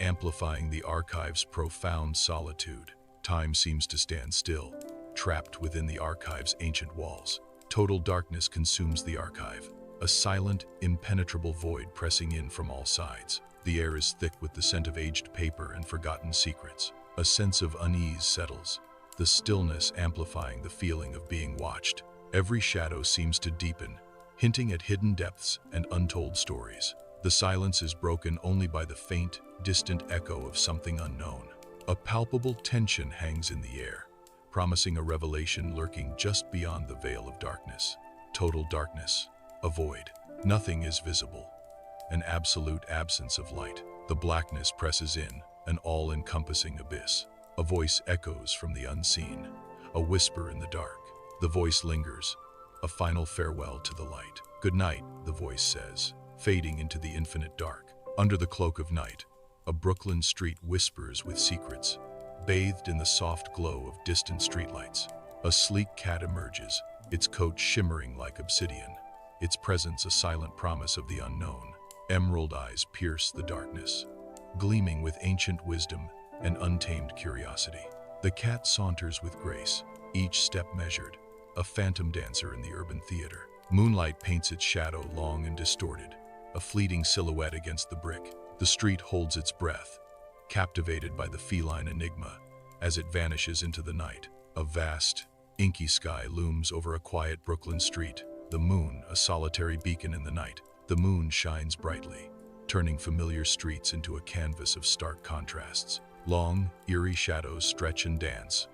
Speaker 1: amplifying the archive's profound solitude. Time seems to stand still, trapped within the archive's ancient walls. Total darkness consumes the archive, a silent, impenetrable void pressing in from all sides. The air is thick with the scent of aged paper and forgotten secrets. A sense of unease settles, the stillness amplifying the feeling of being watched. Every shadow seems to deepen, hinting at hidden depths and untold stories. The silence is broken only by the faint, distant echo of something unknown. A palpable tension hangs in the air, promising a revelation lurking just beyond the veil of darkness. Total darkness, a void. Nothing is visible, an absolute absence of light. The blackness presses in, an all-encompassing abyss. A voice echoes from the unseen, a whisper in the dark. The voice lingers, a final farewell to the light. Good night, the voice says, fading into the infinite dark. Under the cloak of night, a Brooklyn street whispers with secrets, bathed in the soft glow of distant streetlights. A sleek cat emerges, its coat shimmering like obsidian, its presence a silent promise of the unknown. Emerald eyes pierce the darkness, gleaming with ancient wisdom and untamed curiosity. The cat saunters with grace, each step measured, a phantom dancer in the urban theater. Moonlight paints its shadow long and distorted, a fleeting silhouette against the brick. The street holds its breath, captivated by the feline enigma as it vanishes into the night. A vast, inky sky looms over a quiet Brooklyn street, the moon a solitary beacon in the night. The moon shines brightly, turning familiar streets into a canvas of stark contrasts. Long, eerie shadows stretch and dance,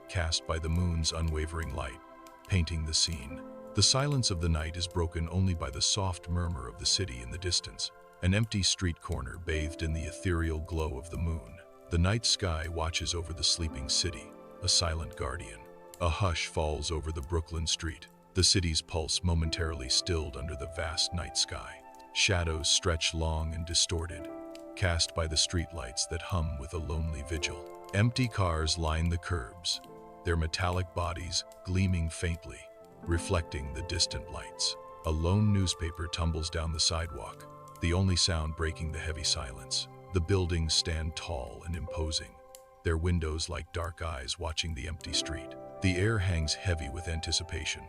Speaker 1: cast by the moon's unwavering light, painting the scene. The silence of the night is broken only by the soft murmur of the city in the distance, an empty street corner bathed in the ethereal glow of the moon. The night sky watches over the sleeping city, a silent guardian. A hush falls over the Brooklyn street, the city's pulse momentarily stilled under the vast night sky. Shadows stretch long and distorted, cast by the streetlights that hum with a lonely vigil. Empty cars line the curbs, their metallic bodies gleaming faintly, reflecting the distant lights. A lone newspaper tumbles down the sidewalk, the only sound breaking the heavy silence. The buildings stand tall and imposing, their windows like dark eyes watching the empty street. The air hangs heavy with anticipation,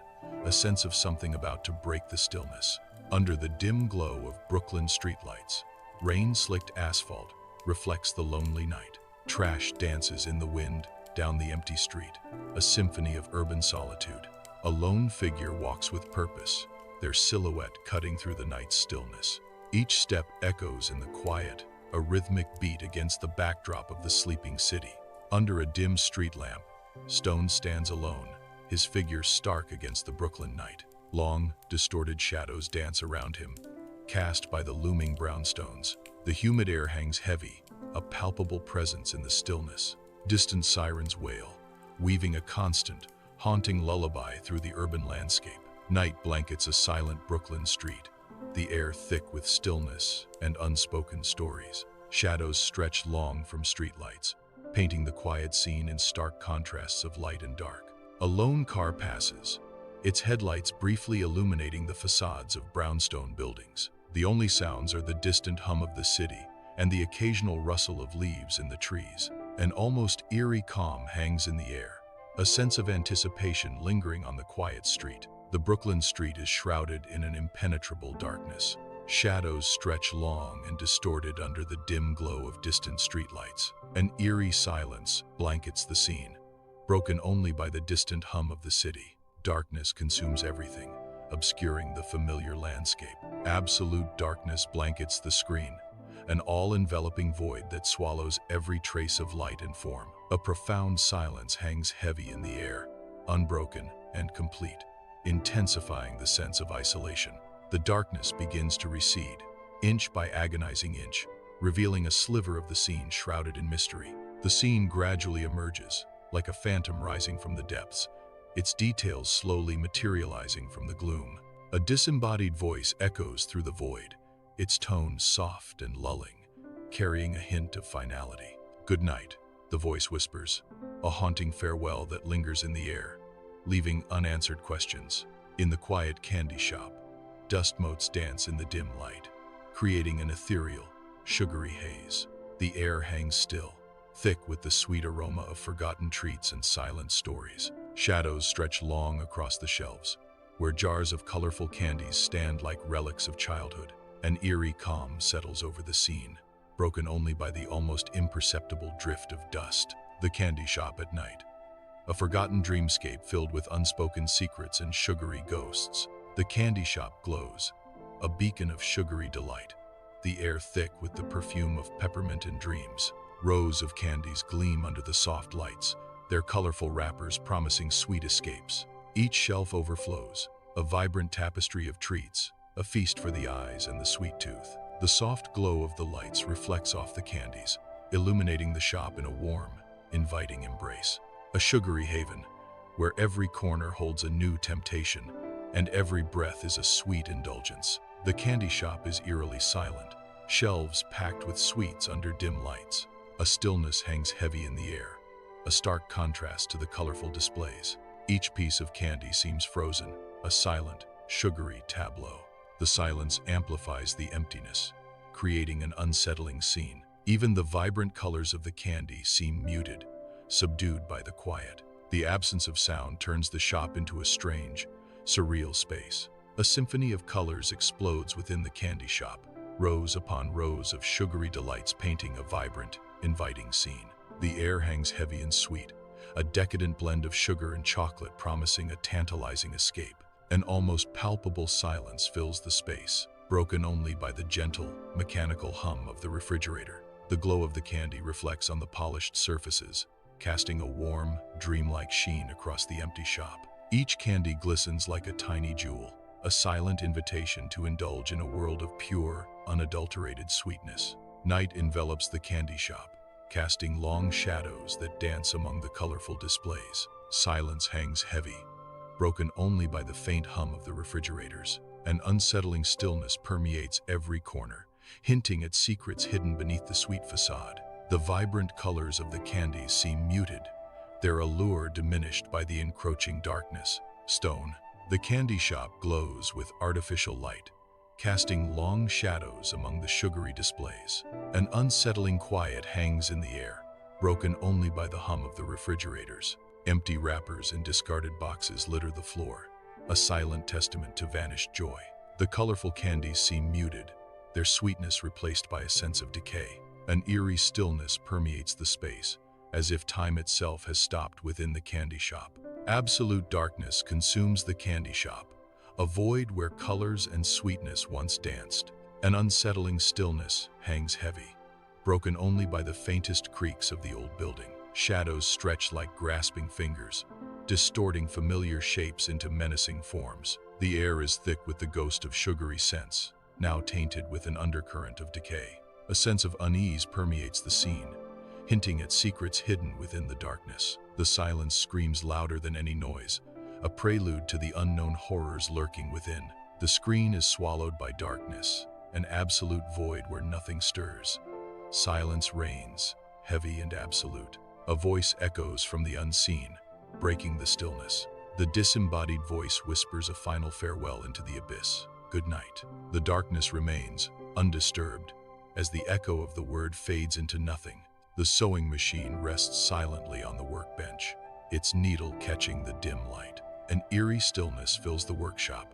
Speaker 1: a sense of something about to break the stillness. Under the dim glow of Brooklyn streetlights, rain-slicked asphalt reflects the lonely night. Trash dances in the wind down the empty street, a symphony of urban solitude. A lone figure walks with purpose, their silhouette cutting through the night's stillness. Each step echoes in the quiet, a rhythmic beat against the backdrop of the sleeping city. Under a dim street lamp, Stone stands alone, his figure stark against the Brooklyn night. Long, distorted shadows dance around him, cast by the looming brownstones. The humid air hangs heavy, a palpable presence in the stillness. Distant sirens wail, weaving a constant, haunting lullaby through the urban landscape. Night blankets a silent Brooklyn street, the air thick with stillness and unspoken stories. Shadows stretch long from streetlights, painting the quiet scene in stark contrasts of light and dark. A lone car passes, its headlights briefly illuminating the facades of brownstone buildings. The only sounds are the distant hum of the city and the occasional rustle of leaves in the trees. An almost eerie calm hangs in the air, a sense of anticipation lingering on the quiet street. The Brooklyn street is shrouded in an impenetrable darkness. Shadows stretch long and distorted under the dim glow of distant streetlights. An eerie silence blankets the scene, broken only by the distant hum of the city. Darkness consumes everything, obscuring the familiar landscape. Absolute darkness blankets the screen, an all-enveloping void that swallows every trace of light and form. A profound silence hangs heavy in the air, unbroken and complete, intensifying the sense of isolation. The darkness begins to recede, inch by agonizing inch, revealing a sliver of the scene shrouded in mystery. The scene gradually emerges, like a phantom rising from the depths, its details slowly materializing from the gloom. A disembodied voice echoes through the void, its tone soft and lulling, carrying a hint of finality. "Good night," the voice whispers, a haunting farewell that lingers in the air, leaving unanswered questions. In the quiet candy shop, dust motes dance in the dim light, creating an ethereal, sugary haze. The air hangs still, thick with the sweet aroma of forgotten treats and silent stories. Shadows stretch long across the shelves, where jars of colorful candies stand like relics of childhood. An eerie calm settles over the scene, broken only by the almost imperceptible drift of dust. The candy shop at night, a forgotten dreamscape filled with unspoken secrets and sugary ghosts. The candy shop glows, a beacon of sugary delight, the air thick with the perfume of peppermint and dreams. Rows of candies gleam under the soft lights, their colorful wrappers promising sweet escapes. Each shelf overflows, a vibrant tapestry of treats, a feast for the eyes and the sweet tooth. The soft glow of the lights reflects off the candies, illuminating the shop in a warm, inviting embrace. A sugary haven, where every corner holds a new temptation, and every breath is a sweet indulgence. The candy shop is eerily silent, shelves packed with sweets under dim lights. A stillness hangs heavy in the air, a stark contrast to the colorful displays. Each piece of candy seems frozen, a silent, sugary tableau. The silence amplifies the emptiness, creating an unsettling scene. Even the vibrant colors of the candy seem muted, subdued by the quiet. The absence of sound turns the shop into a strange, surreal space. A symphony of colors explodes within the candy shop, rows upon rows of sugary delights painting a vibrant, inviting scene. The air hangs heavy and sweet, a decadent blend of sugar and chocolate promising a tantalizing escape. An almost palpable silence fills the space, broken only by the gentle, mechanical hum of the refrigerator. The glow of the candy reflects on the polished surfaces, casting a warm, dreamlike sheen across the empty shop. Each candy glistens like a tiny jewel, a silent invitation to indulge in a world of pure, unadulterated sweetness. Night envelops the candy shop, casting long shadows that dance among the colorful displays. Silence hangs heavy, broken only by the faint hum of the refrigerators. An unsettling stillness permeates every corner, hinting at secrets hidden beneath the sweet facade. The vibrant colors of the candies seem muted, their allure diminished by the encroaching darkness. Stone. The candy shop glows with artificial light, casting long shadows among the sugary displays. An unsettling quiet hangs in the air, broken only by the hum of the refrigerators. Empty wrappers and discarded boxes litter the floor, a silent testament to vanished joy. The colorful candies seem muted, their sweetness replaced by a sense of decay. An eerie stillness permeates the space, as if time itself has stopped within the candy shop. Absolute darkness consumes the candy shop, a void where colors and sweetness once danced. An unsettling stillness hangs heavy, broken only by the faintest creaks of the old building. Shadows stretch like grasping fingers, distorting familiar shapes into menacing forms. The air is thick with the ghost of sugary scents, now tainted with an undercurrent of decay. A sense of unease permeates the scene, hinting at secrets hidden within the darkness. The silence screams louder than any noise, a prelude to the unknown horrors lurking within. The screen is swallowed by darkness, an absolute void where nothing stirs. Silence reigns, heavy and absolute. A voice echoes from the unseen, breaking the stillness. The disembodied voice whispers a final farewell into the abyss. Good night. The darkness remains, undisturbed, as the echo of the word fades into nothing. The sewing machine rests silently on the workbench, its needle catching the dim light. An eerie stillness fills the workshop,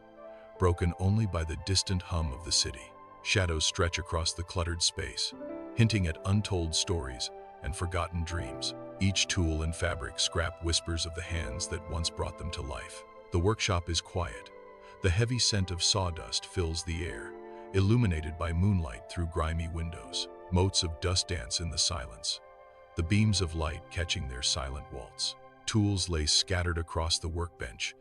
Speaker 1: broken only by the distant hum of the city. Shadows stretch across the cluttered space, hinting at untold stories and forgotten dreams. Each tool and fabric scrap whispers of the hands that once brought them to life. The workshop is quiet. The heavy scent of sawdust fills the air, illuminated by moonlight through grimy windows. Motes of dust dance in the silence, the beams of light catching their silent waltz. Tools lay scattered across the workbench,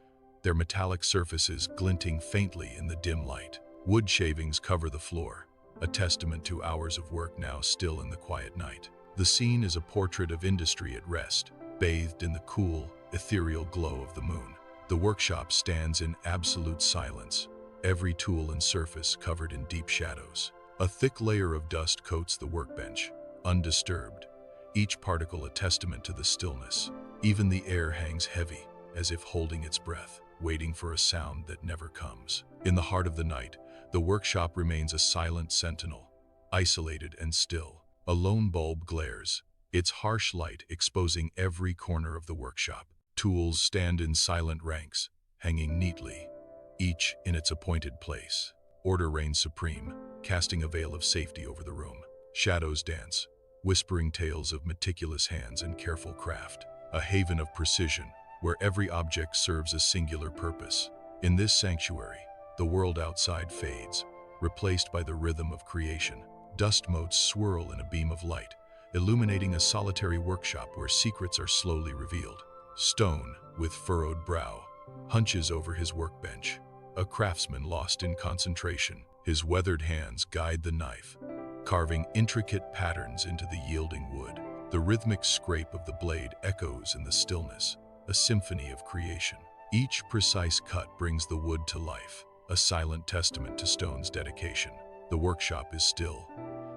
Speaker 1: their metallic surfaces glinting faintly in the dim light. Wood shavings cover the floor, a testament to hours of work now still in the quiet night. The scene is a portrait of industry at rest, bathed in the cool, ethereal glow of the moon. The workshop stands in absolute silence, every tool and surface covered in deep shadows. A thick layer of dust coats the workbench, undisturbed, each particle a testament to the stillness. Even the air hangs heavy, as if holding its breath, waiting for a sound that never comes. In the heart of the night, the workshop remains a silent sentinel, isolated and still. A lone bulb glares, its harsh light exposing every corner of the workshop. Tools stand in silent ranks, hanging neatly, each in its appointed place. Order reigns supreme, casting a veil of safety over the room. Shadows dance, whispering tales of meticulous hands and careful craft. A haven of precision, where every object serves a singular purpose. In this sanctuary, the world outside fades, replaced by the rhythm of creation. Dust motes swirl in a beam of light, illuminating a solitary workshop where secrets are slowly revealed. Stone, with furrowed brow, hunches over his workbench, a craftsman lost in concentration. His weathered hands guide the knife, carving intricate patterns into the yielding wood. The rhythmic scrape of the blade echoes in the stillness, a symphony of creation. Each precise cut brings the wood to life, a silent testament to stone's dedication. The workshop is still,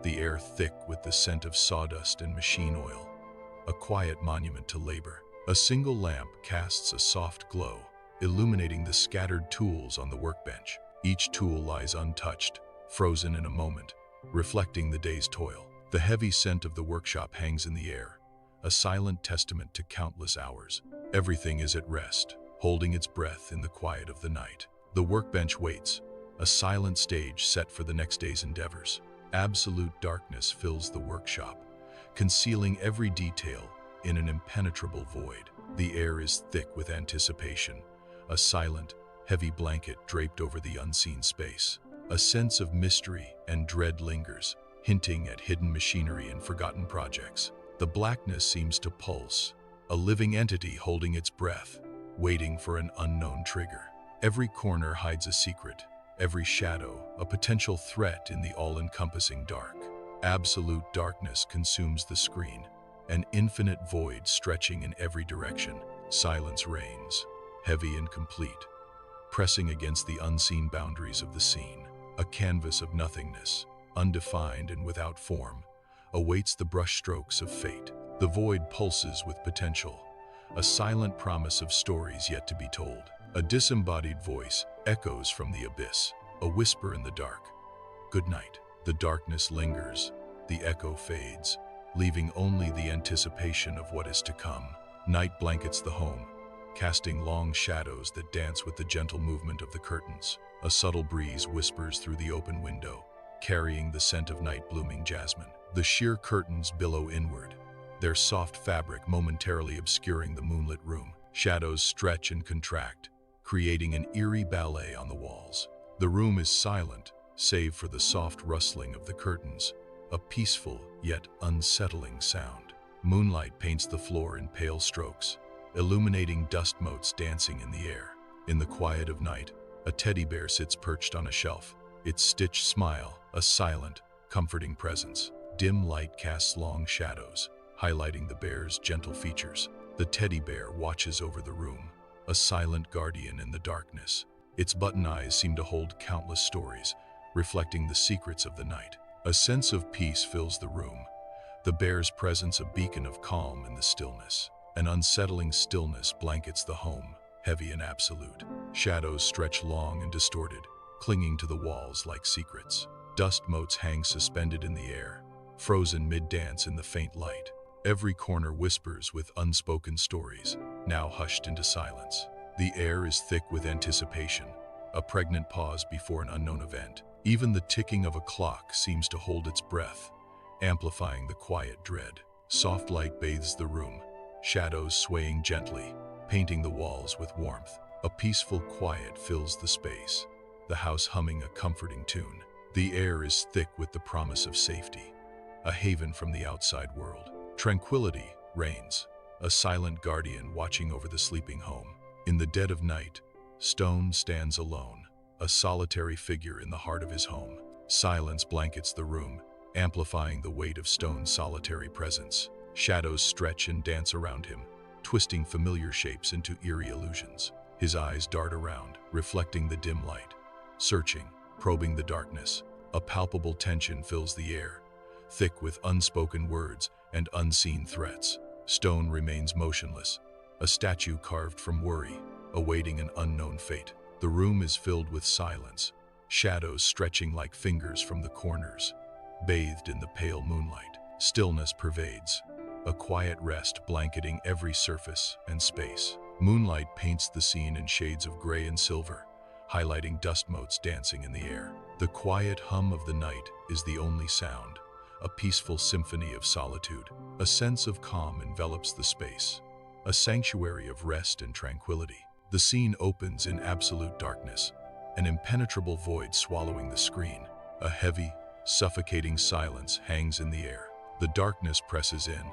Speaker 1: the air thick with the scent of sawdust and machine oil, a quiet monument to labor. A single lamp casts a soft glow, illuminating the scattered tools on the workbench. Each tool lies untouched, frozen in a moment, reflecting the day's toil. The heavy scent of the workshop hangs in the air, a silent testament to countless hours. Everything is at rest, holding its breath in the quiet of the night. The workbench waits, a silent stage set for the next day's endeavors. Absolute darkness fills the workshop, concealing every detail in an impenetrable void. The air is thick with anticipation, a silent, heavy blanket draped over the unseen space. A sense of mystery and dread lingers, hinting at hidden machinery and forgotten projects. The blackness seems to pulse, a living entity holding its breath, waiting for an unknown trigger. Every corner hides a secret, every shadow a potential threat in the all-encompassing dark. Absolute darkness consumes the screen, an infinite void stretching in every direction. Silence reigns, heavy and complete, pressing against the unseen boundaries of the scene. A canvas of nothingness, undefined and without form, awaits the brushstrokes of fate. The void pulses with potential, a silent promise of stories yet to be told. A disembodied voice echoes from the abyss, a whisper in the dark. Good night. The darkness lingers, the echo fades, leaving only the anticipation of what is to come. Night blankets the home, casting long shadows that dance with the gentle movement of the curtains. A subtle breeze whispers through the open window, carrying the scent of night-blooming jasmine. The sheer curtains billow inward, their soft fabric momentarily obscuring the moonlit room. Shadows stretch and contract, creating an eerie ballet on the walls. The room is silent, save for the soft rustling of the curtains, a peaceful yet unsettling sound. Moonlight paints the floor in pale strokes, illuminating dust motes dancing in the air. In the quiet of night, a teddy bear sits perched on a shelf, its stitched smile a silent, comforting presence. Dim light casts long shadows, highlighting the bear's gentle features. The teddy bear watches over the room, a silent guardian in the darkness. Its button eyes seem to hold countless stories, reflecting the secrets of the night. A sense of peace fills the room, the bear's presence a beacon of calm in the stillness. An unsettling stillness blankets the home, heavy and absolute. Shadows stretch long and distorted, clinging to the walls like secrets. Dust motes hang suspended in the air, frozen mid-dance in the faint light. Every corner whispers with unspoken stories, now hushed into silence. The air is thick with anticipation, a pregnant pause before an unknown event. Even the ticking of a clock seems to hold its breath, amplifying the quiet dread. Soft light bathes the room, shadows swaying gently, painting the walls with warmth. A peaceful quiet fills the space, the house humming a comforting tune. The air is thick with the promise of safety, a haven from the outside world. Tranquility reigns, a silent guardian watching over the sleeping home. In the dead of night, Stone stands alone, a solitary figure in the heart of his home. Silence blankets the room, amplifying the weight of Stone's solitary presence. Shadows stretch and dance around him, twisting familiar shapes into eerie illusions. His eyes dart around, reflecting the dim light, searching, probing the darkness. A palpable tension fills the air, thick with unspoken words and unseen threats. Stone remains motionless, a statue carved from worry, awaiting an unknown fate. The room is filled with silence, shadows stretching like fingers from the corners. Bathed in the pale moonlight, stillness pervades, a quiet rest blanketing every surface and space. Moonlight paints the scene in shades of gray and silver, highlighting dust motes dancing in the air. The quiet hum of the night is the only sound, a peaceful symphony of solitude. A sense of calm envelops the space, a sanctuary of rest and tranquility. The scene opens in absolute darkness, an impenetrable void swallowing the screen. A heavy, suffocating silence hangs in the air. The darkness presses in,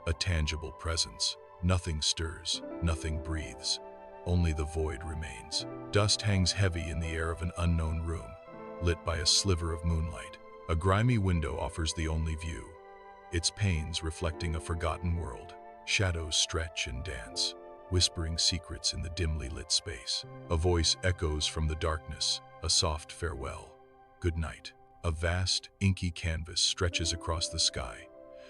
Speaker 1: a tangible presence. Nothing stirs, nothing breathes. Only the void remains. Dust hangs heavy in the air of an unknown room, lit by a sliver of moonlight. A grimy window offers the only view, its panes reflecting a forgotten world. Shadows stretch and dance, whispering secrets in the dimly lit space. A voice echoes from the darkness, a soft farewell. Good night. A vast, inky canvas stretches across the sky,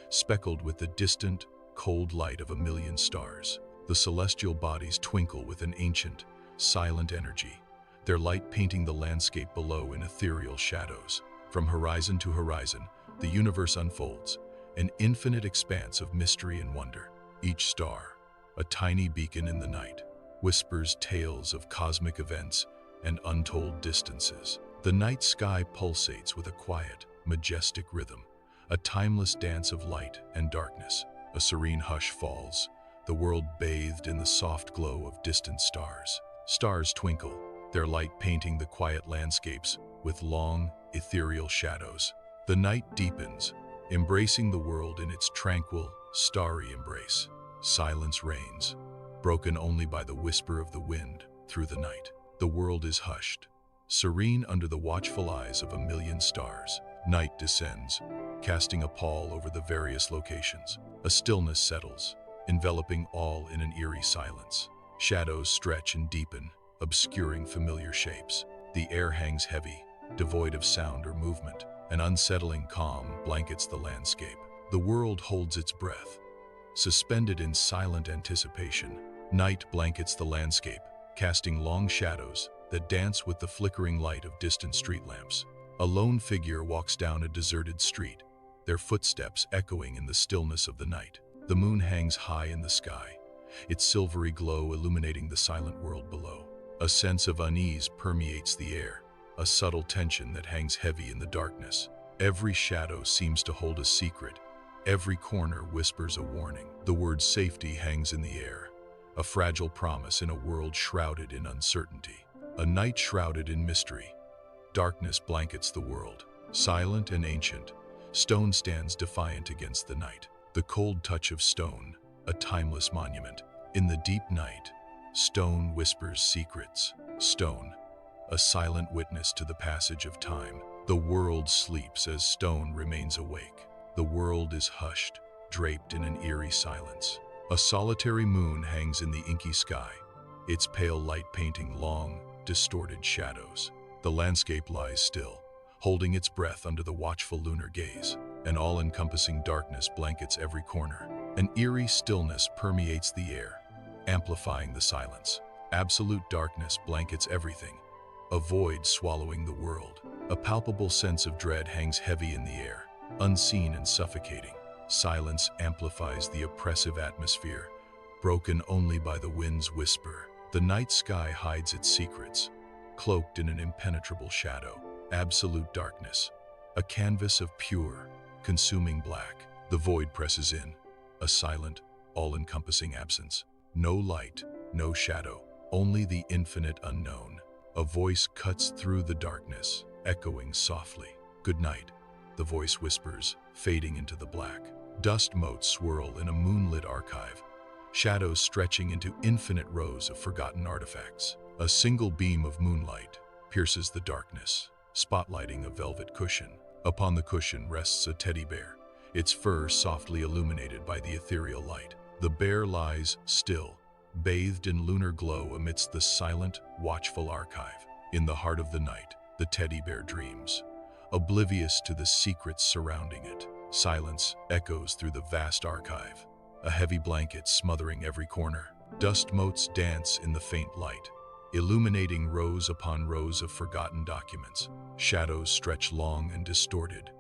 Speaker 1: speckled with the distant, cold light of a million stars. The celestial bodies twinkle with an ancient, silent energy, their light painting the landscape below in ethereal shadows. From horizon to horizon, the universe unfolds, an infinite expanse of mystery and wonder. Each star, a tiny beacon in the night, whispers tales of cosmic events and untold distances. The night sky pulsates with a quiet, majestic rhythm, a timeless dance of light and darkness. A serene hush falls, the world bathed in the soft glow of distant stars. Stars twinkle, their light painting the quiet landscapes with long, ethereal shadows. The night deepens, embracing the world in its tranquil, starry embrace. Silence reigns, broken only by the whisper of the wind through the night. The world is hushed, serene under the watchful eyes of a million stars. Night descends, casting a pall over the various locations. A stillness settles, enveloping all in an eerie silence. Shadows stretch and deepen, obscuring familiar shapes. The air hangs heavy, devoid of sound or movement. An unsettling calm blankets the landscape. The world holds its breath, suspended in silent anticipation. Night blankets the landscape, casting long shadows that dance with the flickering light of distant street lamps. A lone figure walks down a deserted street, their footsteps echoing in the stillness of the night. The moon hangs high in the sky, its silvery glow illuminating the silent world below. A sense of unease permeates the air, a subtle tension that hangs heavy in the darkness. Every shadow seems to hold a secret. Every corner whispers a warning. The word safety hangs in the air, a fragile promise in a world shrouded in uncertainty. A night shrouded in mystery. Darkness blankets the world. Silent and ancient, stone stands defiant against the night. The cold touch of stone, a timeless monument. In the deep night, stone whispers secrets. Stone, a silent witness to the passage of time. The world sleeps as stone remains awake. The world is hushed, draped in an eerie silence. A solitary moon hangs in the inky sky, its pale light painting long, distorted shadows. The landscape lies still, holding its breath under the watchful lunar gaze. An all-encompassing darkness blankets every corner. An eerie stillness permeates the air, amplifying the silence. Absolute darkness blankets everything, a void swallowing the world. A palpable sense of dread hangs heavy in the air, unseen and suffocating. Silence amplifies the oppressive atmosphere, broken only by the wind's whisper. The night sky hides its secrets, cloaked in an impenetrable shadow. Absolute darkness, a canvas of pure, consuming black. The void presses in, a silent, all-encompassing absence. No light, no shadow, only the infinite unknown. A voice cuts through the darkness, echoing softly. Good night, the voice whispers, fading into the black. Dust motes swirl in a moonlit archive, shadows stretching into infinite rows of forgotten artifacts. A single beam of moonlight pierces the darkness, spotlighting a velvet cushion. Upon the cushion rests a teddy bear, its fur softly illuminated by the ethereal light. The bear lies still, bathed in lunar glow amidst the silent, watchful archive. In the heart of the night, the teddy bear dreams, oblivious to the secrets surrounding it. Silence echoes through the vast archive, a heavy blanket smothering every corner. Dust motes dance in the faint light, illuminating rows upon rows of forgotten documents. Shadows stretch long and distorted,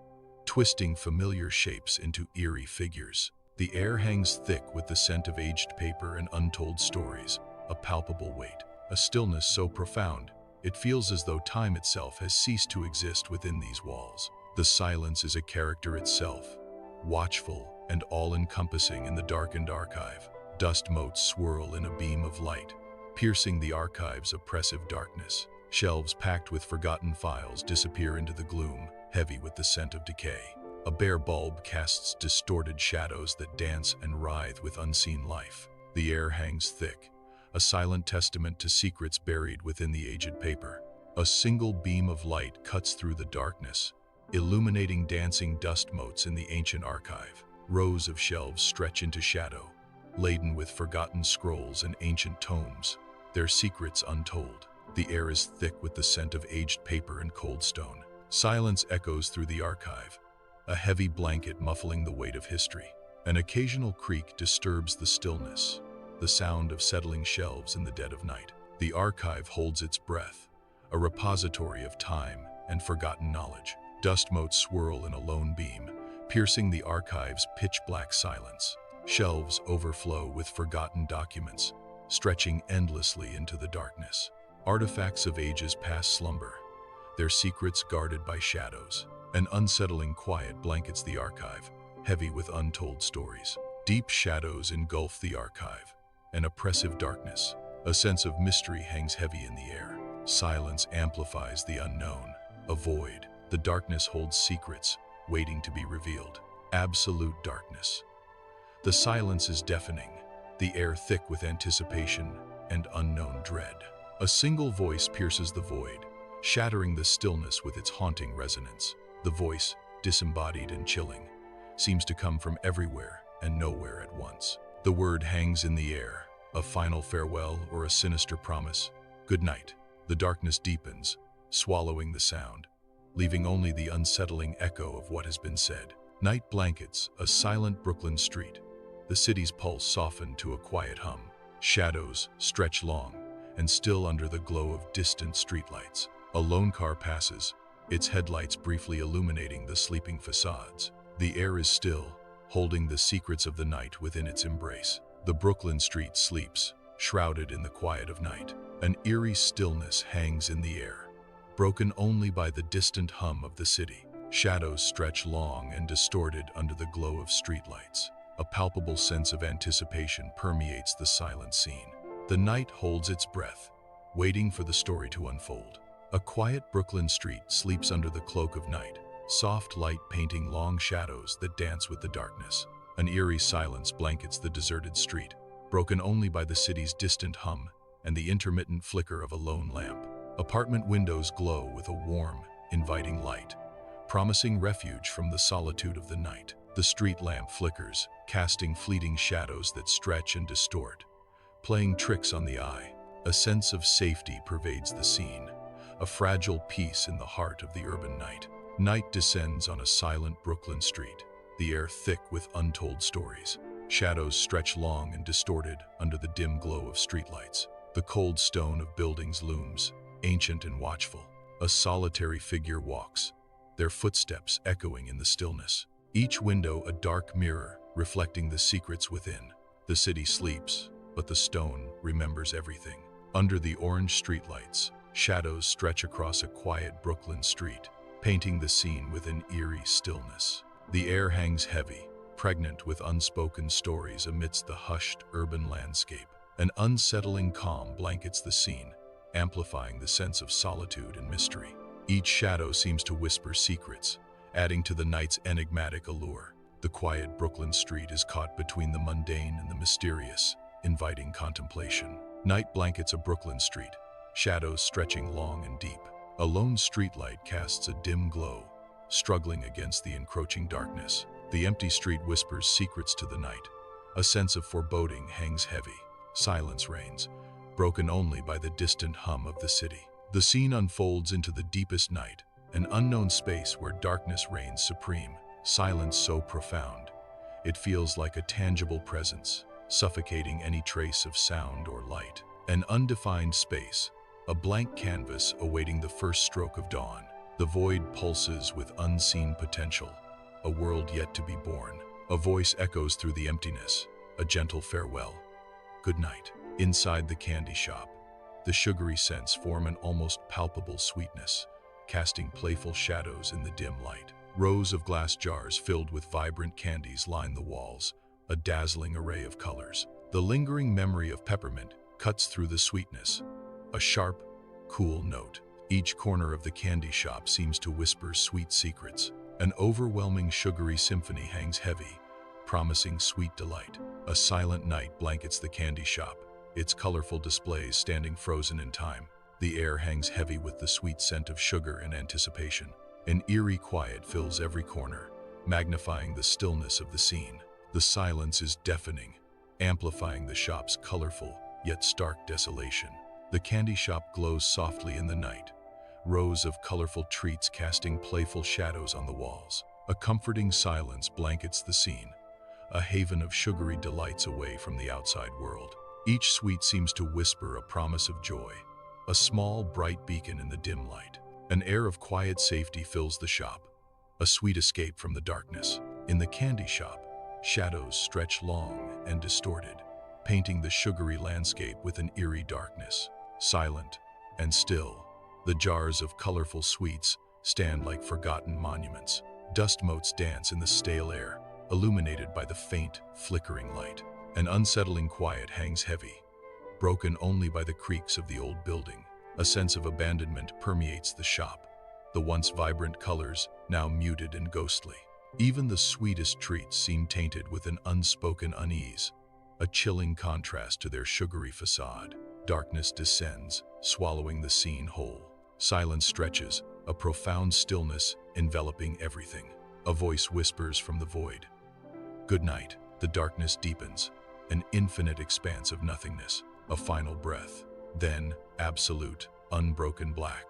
Speaker 1: twisting familiar shapes into eerie figures. The air hangs thick with the scent of aged paper and untold stories, a palpable weight. A stillness so profound, it feels as though time itself has ceased to exist within these walls. The silence is a character itself, watchful and all-encompassing in the darkened archive. Dust motes swirl in a beam of light, piercing the archive's oppressive darkness. Shelves packed with forgotten files disappear into the gloom, heavy with the scent of decay. A bare bulb casts distorted shadows that dance and writhe with unseen life. The air hangs thick, a silent testament to secrets buried within the aged paper. A single beam of light cuts through the darkness, illuminating dancing dust motes in the ancient archive. Rows of shelves stretch into shadow, laden with forgotten scrolls and ancient tomes, their secrets untold. The air is thick with the scent of aged paper and cold stone. Silence echoes through the archive, a heavy blanket muffling the weight of history. An occasional creak disturbs the stillness, the sound of settling shelves in the dead of night. The archive holds its breath, a repository of time and forgotten knowledge. Dust motes swirl in a lone beam, piercing the archive's pitch-black silence. Shelves overflow with forgotten documents, stretching endlessly into the darkness. Artifacts of ages past slumber, their secrets guarded by shadows. An unsettling quiet blankets the archive, heavy with untold stories. Deep shadows engulf the archive, an oppressive darkness. A sense of mystery hangs heavy in the air. Silence amplifies the unknown. A void. The darkness holds secrets, waiting to be revealed. Absolute darkness. The silence is deafening, the air thick with anticipation and unknown dread. A single voice pierces the void, shattering the stillness with its haunting resonance. The voice, disembodied and chilling, seems to come from everywhere and nowhere at once. The word hangs in the air, a final farewell or a sinister promise. Good night. The darkness deepens, swallowing the sound, leaving only the unsettling echo of what has been said. Night blankets a silent Brooklyn street. The city's pulse softened to a quiet hum. Shadows stretch long and still under the glow of distant streetlights. A lone car passes, its headlights briefly illuminating the sleeping facades. The air is still, holding the secrets of the night within its embrace. The Brooklyn street sleeps, shrouded in the quiet of night. An eerie stillness hangs in the air, broken only by the distant hum of the city. Shadows stretch long and distorted under the glow of streetlights. A palpable sense of anticipation permeates the silent scene. The night holds its breath, waiting for the story to unfold. A quiet Brooklyn street sleeps under the cloak of night, soft light painting long shadows that dance with the darkness. An eerie silence blankets the deserted street, broken only by the city's distant hum and the intermittent flicker of a lone lamp. Apartment windows glow with a warm, inviting light, promising refuge from the solitude of the night. The street lamp flickers, casting fleeting shadows that stretch and distort, playing tricks on the eye. A sense of safety pervades the scene, a fragile peace in the heart of the urban night. Night descends on a silent Brooklyn street, the air thick with untold stories. Shadows stretch long and distorted under the dim glow of streetlights. The cold stone of buildings looms, ancient and watchful. A solitary figure walks, their footsteps echoing in the stillness. Each window a dark mirror, reflecting the secrets within. The city sleeps, but the stone remembers everything. Under the orange streetlights, shadows stretch across a quiet Brooklyn street, painting the scene with an eerie stillness. The air hangs heavy, pregnant with unspoken stories amidst the hushed urban landscape. An unsettling calm blankets the scene, amplifying the sense of solitude and mystery. Each shadow seems to whisper secrets, adding to the night's enigmatic allure. The quiet Brooklyn street is caught between the mundane and the mysterious, inviting contemplation. Night blankets a Brooklyn street, shadows stretching long and deep. A lone streetlight casts a dim glow, struggling against the encroaching darkness. The empty street whispers secrets to the night. A sense of foreboding hangs heavy. Silence reigns, broken only by the distant hum of the city. The scene unfolds into the deepest night, an unknown space where darkness reigns supreme. Silence so profound, it feels like a tangible presence, suffocating any trace of sound or light. An undefined space, a blank canvas awaiting the first stroke of dawn. The void pulses with unseen potential, a world yet to be born. A voice echoes through the emptiness, a gentle farewell. Good night. Inside the candy shop, the sugary scents form an almost palpable sweetness, casting playful shadows in the dim light. Rows of glass jars filled with vibrant candies line the walls, a dazzling array of colors. The lingering memory of peppermint cuts through the sweetness, a sharp, cool note. Each corner of the candy shop seems to whisper sweet secrets. An overwhelming sugary symphony hangs heavy, promising sweet delight. A silent night blankets the candy shop, its colorful displays standing frozen in time. The air hangs heavy with the sweet scent of sugar and anticipation. An eerie quiet fills every corner, magnifying the stillness of the scene. The silence is deafening, amplifying the shop's colorful yet stark desolation. The candy shop glows softly in the night, rows of colorful treats casting playful shadows on the walls. A comforting silence blankets the scene, a haven of sugary delights away from the outside world. Each sweet seems to whisper a promise of joy, a small, bright beacon in the dim light. An air of quiet safety fills the shop, a sweet escape from the darkness. In the candy shop, shadows stretch long and distorted, painting the sugary landscape with an eerie darkness. Silent and still, the jars of colorful sweets stand like forgotten monuments. Dust motes dance in the stale air, illuminated by the faint, flickering light. An unsettling quiet hangs heavy, broken only by the creaks of the old building. A sense of abandonment permeates the shop, the once vibrant colors now muted and ghostly. Even the sweetest treats seem tainted with an unspoken unease, a chilling contrast to their sugary facade. Darkness descends, swallowing the scene whole. Silence stretches, a profound stillness enveloping everything. A voice whispers from the void. Good night. The darkness deepens, an infinite expanse of nothingness, a final breath. Then, absolute, unbroken black.